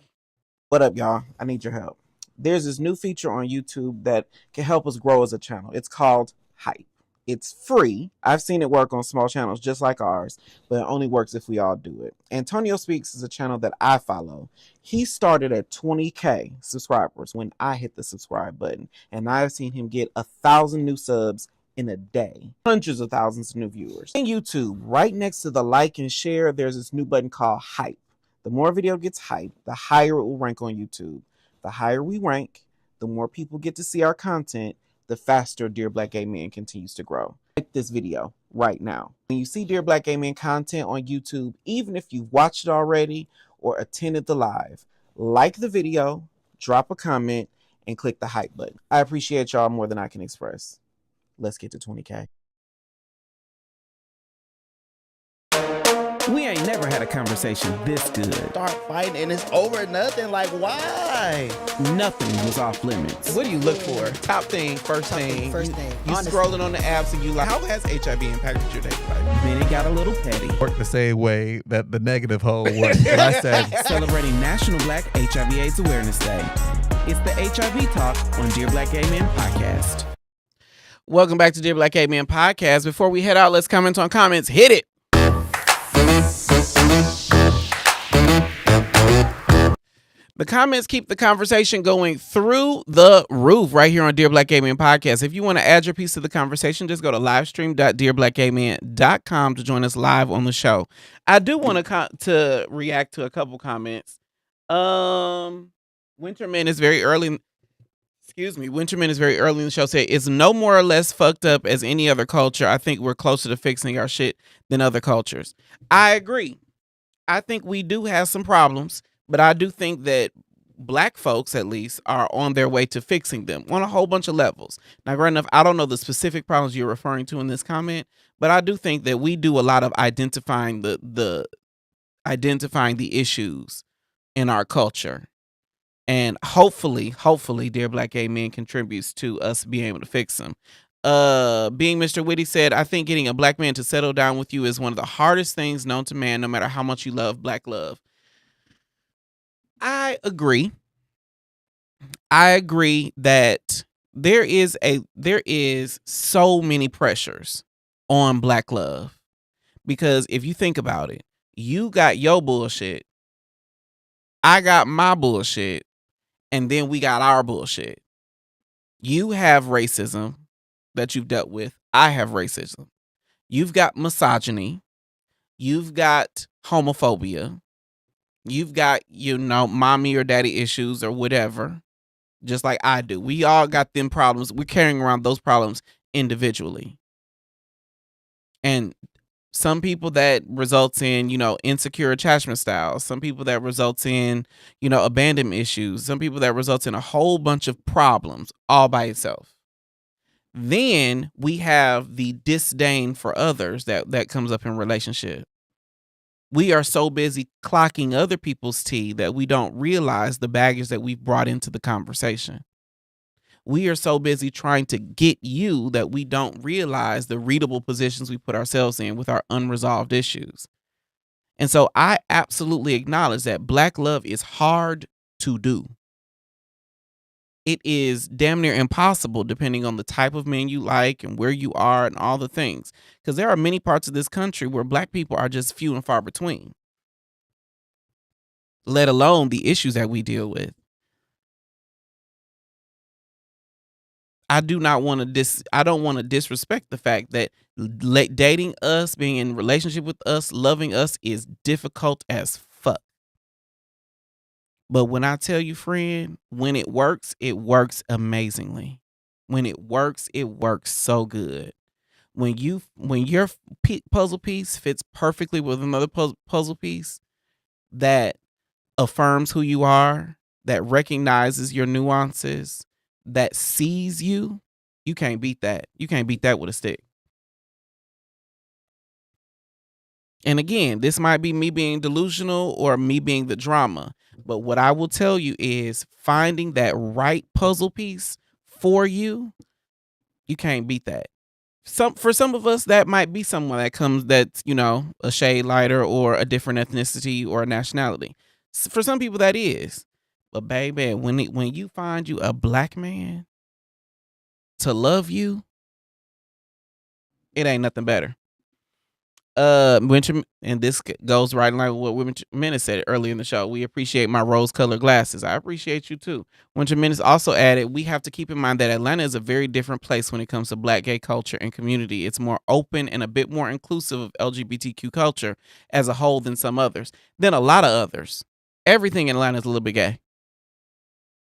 What up, y'all? I need your help. There's this new feature on YouTube that can help us grow as a channel. It's called Hype. It's free. I've seen it work on small channels just like ours, but it only works if we all do it. Antonio Speaks is a channel that I follow. He started at 20K subscribers when I hit the subscribe button, and I've seen him get 1,000 new subs in a day. Hundreds of thousands of new viewers. In YouTube, right next to the like and share, there's this new button called Hype. The more a video gets hyped, the higher it will rank on YouTube. The higher we rank, the more people get to see our content, the faster Dear Black Gay Man continues to grow. Like this video right now. When you see Dear Black Gay Man content on YouTube, even if you've watched it already or attended the live, like the video, drop a comment, and click the hype button. I appreciate y'all more than I can express. Let's get to 20K. We ain't never had a conversation this good. Start fighting and it's over nothing. Like, why? Nothing was off limits. What do you look for? Top thing, first thing. First thing. You scrolling on the apps and you like, how has HIV impacted your dating life? Then it got a little petty. Worked the same way that the negative hole worked. And I said, Celebrating National Black HIV/AIDS Awareness Day. It's the HIV Talk on Dear Black Gay Man Podcast. Welcome back to Dear Black Gay Man Podcast. Before we head out, let's comment on comments. Hit it. The comments keep the conversation going through the roof right here on Dear Black Gay Man Podcast. If you want to add your piece to the conversation, just go to livestream.dearblackgayman.com to join us live on the show. I do want to react to a couple comments. Winterman is very early. Winterman is very early in the show. Said it's no more or less fucked up as any other culture. I think we're closer to fixing our shit than other cultures. I agree. I think we do have some problems. But I do think that black folks, at least, are on their way to fixing them on a whole bunch of levels. Now, granted enough, I don't know the specific problems you're referring to in this comment, but I do think that we do a lot of identifying the issues in our culture. And hopefully, Dear Black Gay Men contributes to us being able to fix them. Being Mr. Witty said, I think getting a black man to settle down with you is one of the hardest things known to man, no matter how much you love black love. I agree. That there is so many pressures on black love Because if you think about it, you got your bullshit, I got my bullshit, and then we got our bullshit. You have racism that you've dealt with. I have racism. You've got misogyny. You've got homophobia. You've got, mommy or daddy issues or whatever, just like I do. We all got them problems. We're carrying around those problems individually. And some people that results in, insecure attachment styles. Some people that results in, abandonment issues. Some people that results in a whole bunch of problems all by itself. Then we have the disdain for others that comes up in relationship. We are so busy clocking other people's tea that we don't realize the baggage that we've brought into the conversation. We are so busy trying to get you that we don't realize the readable positions we put ourselves in with our unresolved issues. And so I absolutely acknowledge that Black love is hard to do. It is damn near impossible depending on the type of man you like and where you are and all the things. Because there are many parts of this country where Black people are just few and far between, let alone the issues that we deal with. I don't want to disrespect the fact that dating us, being in relationship with us, loving us is difficult as fuck. But when I tell you, friend, when it works amazingly. When it works so good. When your puzzle piece fits perfectly with another puzzle piece that affirms who you are, that recognizes your nuances, that sees you, you can't beat that. You can't beat that with a stick. And again, this might be me being delusional or me being the drama. But what I will tell you is finding that right puzzle piece for you, you can't beat that. For some of us, that might be someone that's, a shade lighter or a different ethnicity or a nationality. For some people, that is. But baby, when you find you a Black man to love you, it ain't nothing better. Winter, and this goes right in line with what Winter Menace said earlier in the show. We appreciate my rose-colored glasses. I appreciate you too. Winter Menace also added, we have to keep in mind that Atlanta is a very different place when it comes to Black gay culture and community. It's more open and a bit more inclusive of LGBTQ culture as a whole than some others, than a lot of others. Everything in Atlanta is a little bit gay.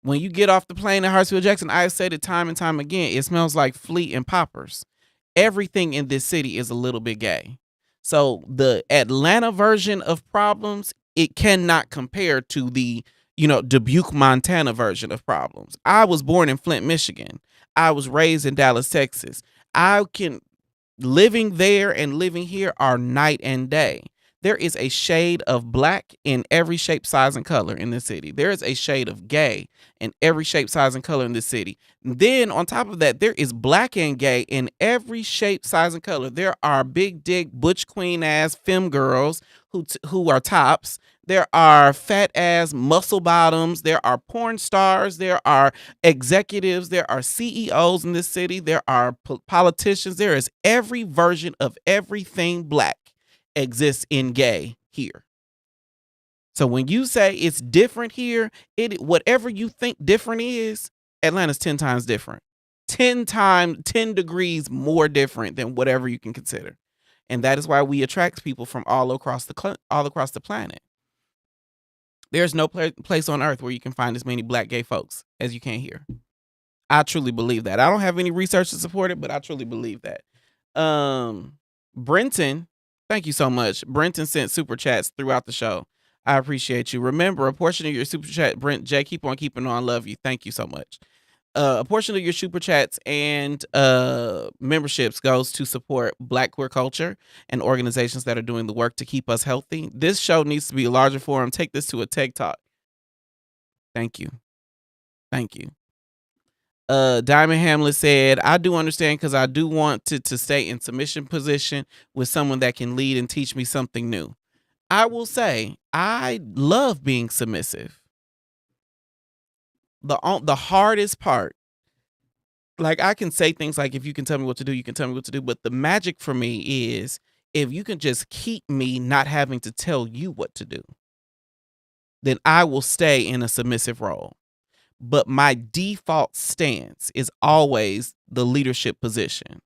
When you get off the plane in Hartsfield Jackson, I have said it time and time again, it smells like Fleet and Poppers. Everything in this city is a little bit gay. So the Atlanta version of problems, it cannot compare to the, Dubuque, Montana version of problems. I was born in Flint, Michigan. I was raised in Dallas, Texas. Living there and living here are night and day. There is a shade of Black in every shape, size, and color in this city. There is a shade of gay in every shape, size, and color in this city. Then on top of that, there is Black and gay in every shape, size, and color. There are big dick, butch queen ass femme girls who are tops. There are fat ass muscle bottoms. There are porn stars. There are executives. There are CEOs in this city. There are politicians. There is every version of everything Black exists in gay here. So when you say it's different here, whatever you think different is, Atlanta's 10 times different. 10 degrees more different than whatever you can consider. And that is why we attract people from all across the planet. There's no place on earth where you can find as many Black gay folks as you can here. I truly believe that. I don't have any research to support it, but I truly believe that. Brenton, thank you so much. Brenton sent super chats throughout the show. I appreciate you. Remember, a portion of your super chat, Brent J, keep on keeping on. Love you. Thank you so much. A portion of your super chats and memberships goes to support Black queer culture and organizations that are doing the work to keep us healthy. This show needs to be a larger forum. Take this to a TED Talk. Thank you. Thank you. Diamond Hamlet said, I do understand because I do want to stay in submission position with someone that can lead and teach me something new. I will say, I love being submissive. The hardest part, like I can say things like, if you can tell me what to do, you can tell me what to do. But the magic for me is if you can just keep me not having to tell you what to do, then I will stay in a submissive role. But my default stance is always the leadership position.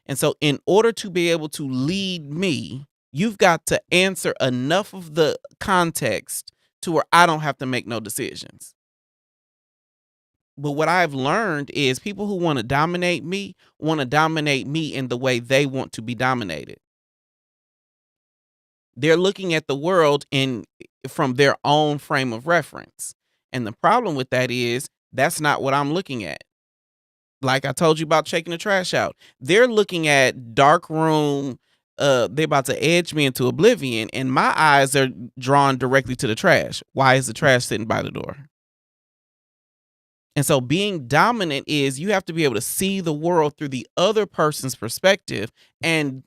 And so in order to be able to lead me, you've got to answer enough of the context to where I don't have to make no decisions. But what I've learned is people who want to dominate me in the way they want to be dominated. They're looking at the world from their own frame of reference. And the problem with that is that's not what I'm looking at. Like I told you about taking the trash out. They're looking at dark room. They're about to edge me into oblivion, and my eyes are drawn directly to the trash. Why is the trash sitting by the door? And so being dominant is you have to be able to see the world through the other person's perspective and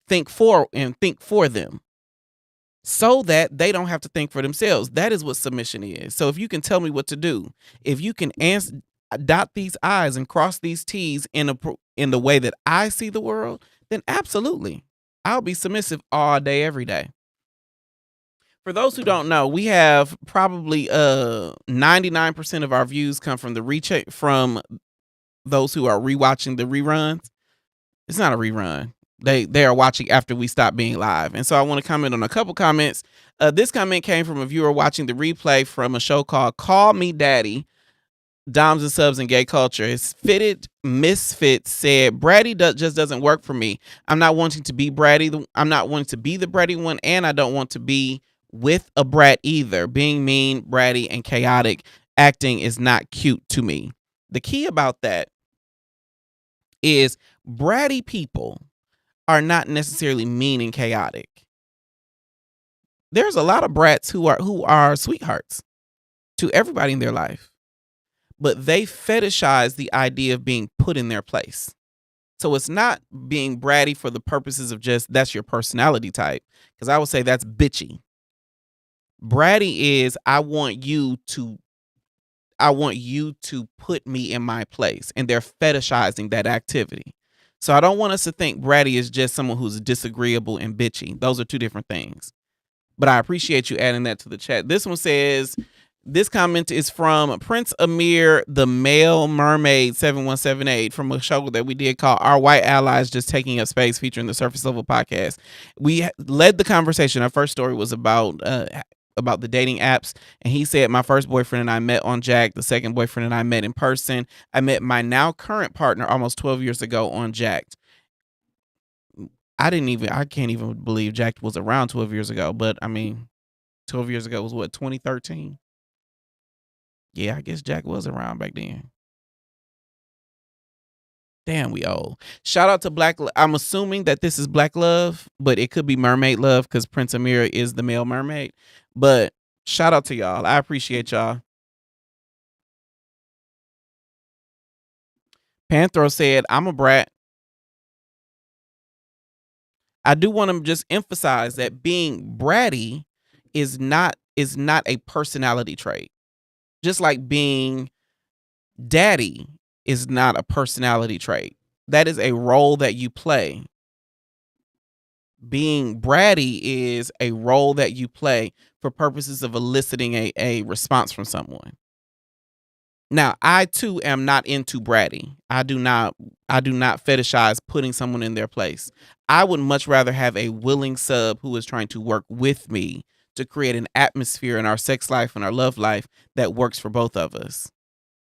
think for them, so that they don't have to think for themselves. That is what submission is. So if you can tell me what to do, if you can dot these I's and cross these T's in the way that I see the world, then absolutely, I'll be submissive all day, every day. For those who don't know, we have probably 99% of our views come from from those who are rewatching the reruns. It's not a rerun. They are watching after we stop being live. And so I want to comment on a couple comments. This comment came from a viewer watching the replay from a show called Call Me Daddy, Doms and Subs and Gay Culture. His Fitted Misfit said, bratty just doesn't work for me. I'm not wanting to be bratty. I'm not wanting to be the bratty one, and I don't want to be with a brat either. Being mean, bratty, and chaotic acting is not cute to me. The key about that is bratty people are not necessarily mean and chaotic. There's a lot of brats who are sweethearts to everybody in their life, but they fetishize the idea of being put in their place. So it's not being bratty for the purposes of just that's your personality type, because I would say that's bitchy. Bratty is I want you to put me in my place, and they're fetishizing that activity. So I don't want us to think bratty is just someone who's disagreeable and bitchy. Those are two different things. But I appreciate you adding that to the chat. This one says, this comment is from Prince Amir, the Male Mermaid 7178, from a show that we did called Our White Allies Just Taking Up Space, featuring the Surface Level podcast. We led the conversation. Our first story was about the dating apps, and he said, my first boyfriend and I met on Jack. The second boyfriend and I met in person. I met my now current partner almost 12 years ago on Jack. I can't even believe Jack was around 12 years ago, but I mean, 12 years ago was what, 2013? Yeah, I guess Jack was around back then. Damn, we old. Shout out to Black. I'm assuming that this is Black Love, but it could be Mermaid Love because Prince Amir is the male mermaid. But shout out to y'all. I appreciate y'all. Panthro said, I'm a brat. I do want to just emphasize that being bratty is not a personality trait. Just like being daddy is not a personality trait. That is a role that you play. Being bratty is a role that you play for purposes of eliciting a response from someone. Now, I too am not into bratty. I do not fetishize putting someone in their place. I would much rather have a willing sub who is trying to work with me to create an atmosphere in our sex life and our love life that works for both of us.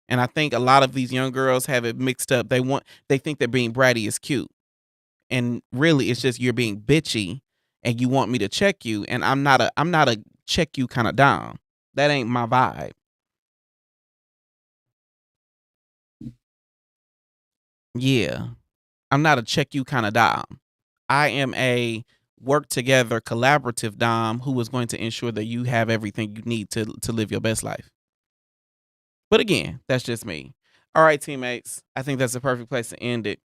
And I think a lot of these young girls have it mixed up. They think that being bratty is cute. And really it's just you're being bitchy and you want me to check you, and I'm not a check you kind of dom. That ain't my vibe. Yeah. I'm not a check you kind of dom. I am a work together collaborative dom who is going to ensure that you have everything you need to live your best life. But again, that's just me. All right, teammates. I think that's the perfect place to end it.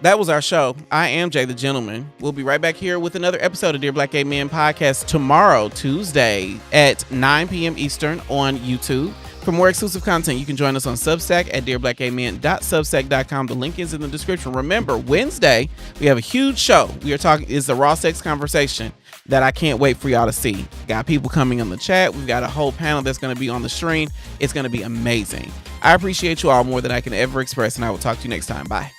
That was our show. I am Jay the Gentleman. We'll be right back here with another episode of Dear Black Gay Men Podcast tomorrow, Tuesday at 9 p.m. Eastern on YouTube. For more exclusive content, you can join us on Substack at dearblackgaymen.substack.com. The link is in the description. Remember, Wednesday, we have a huge show. It's the raw sex conversation that I can't wait for y'all to see. Got people coming on the chat. We've got a whole panel that's going to be on the stream. It's going to be amazing. I appreciate you all more than I can ever express, and I will talk to you next time. Bye.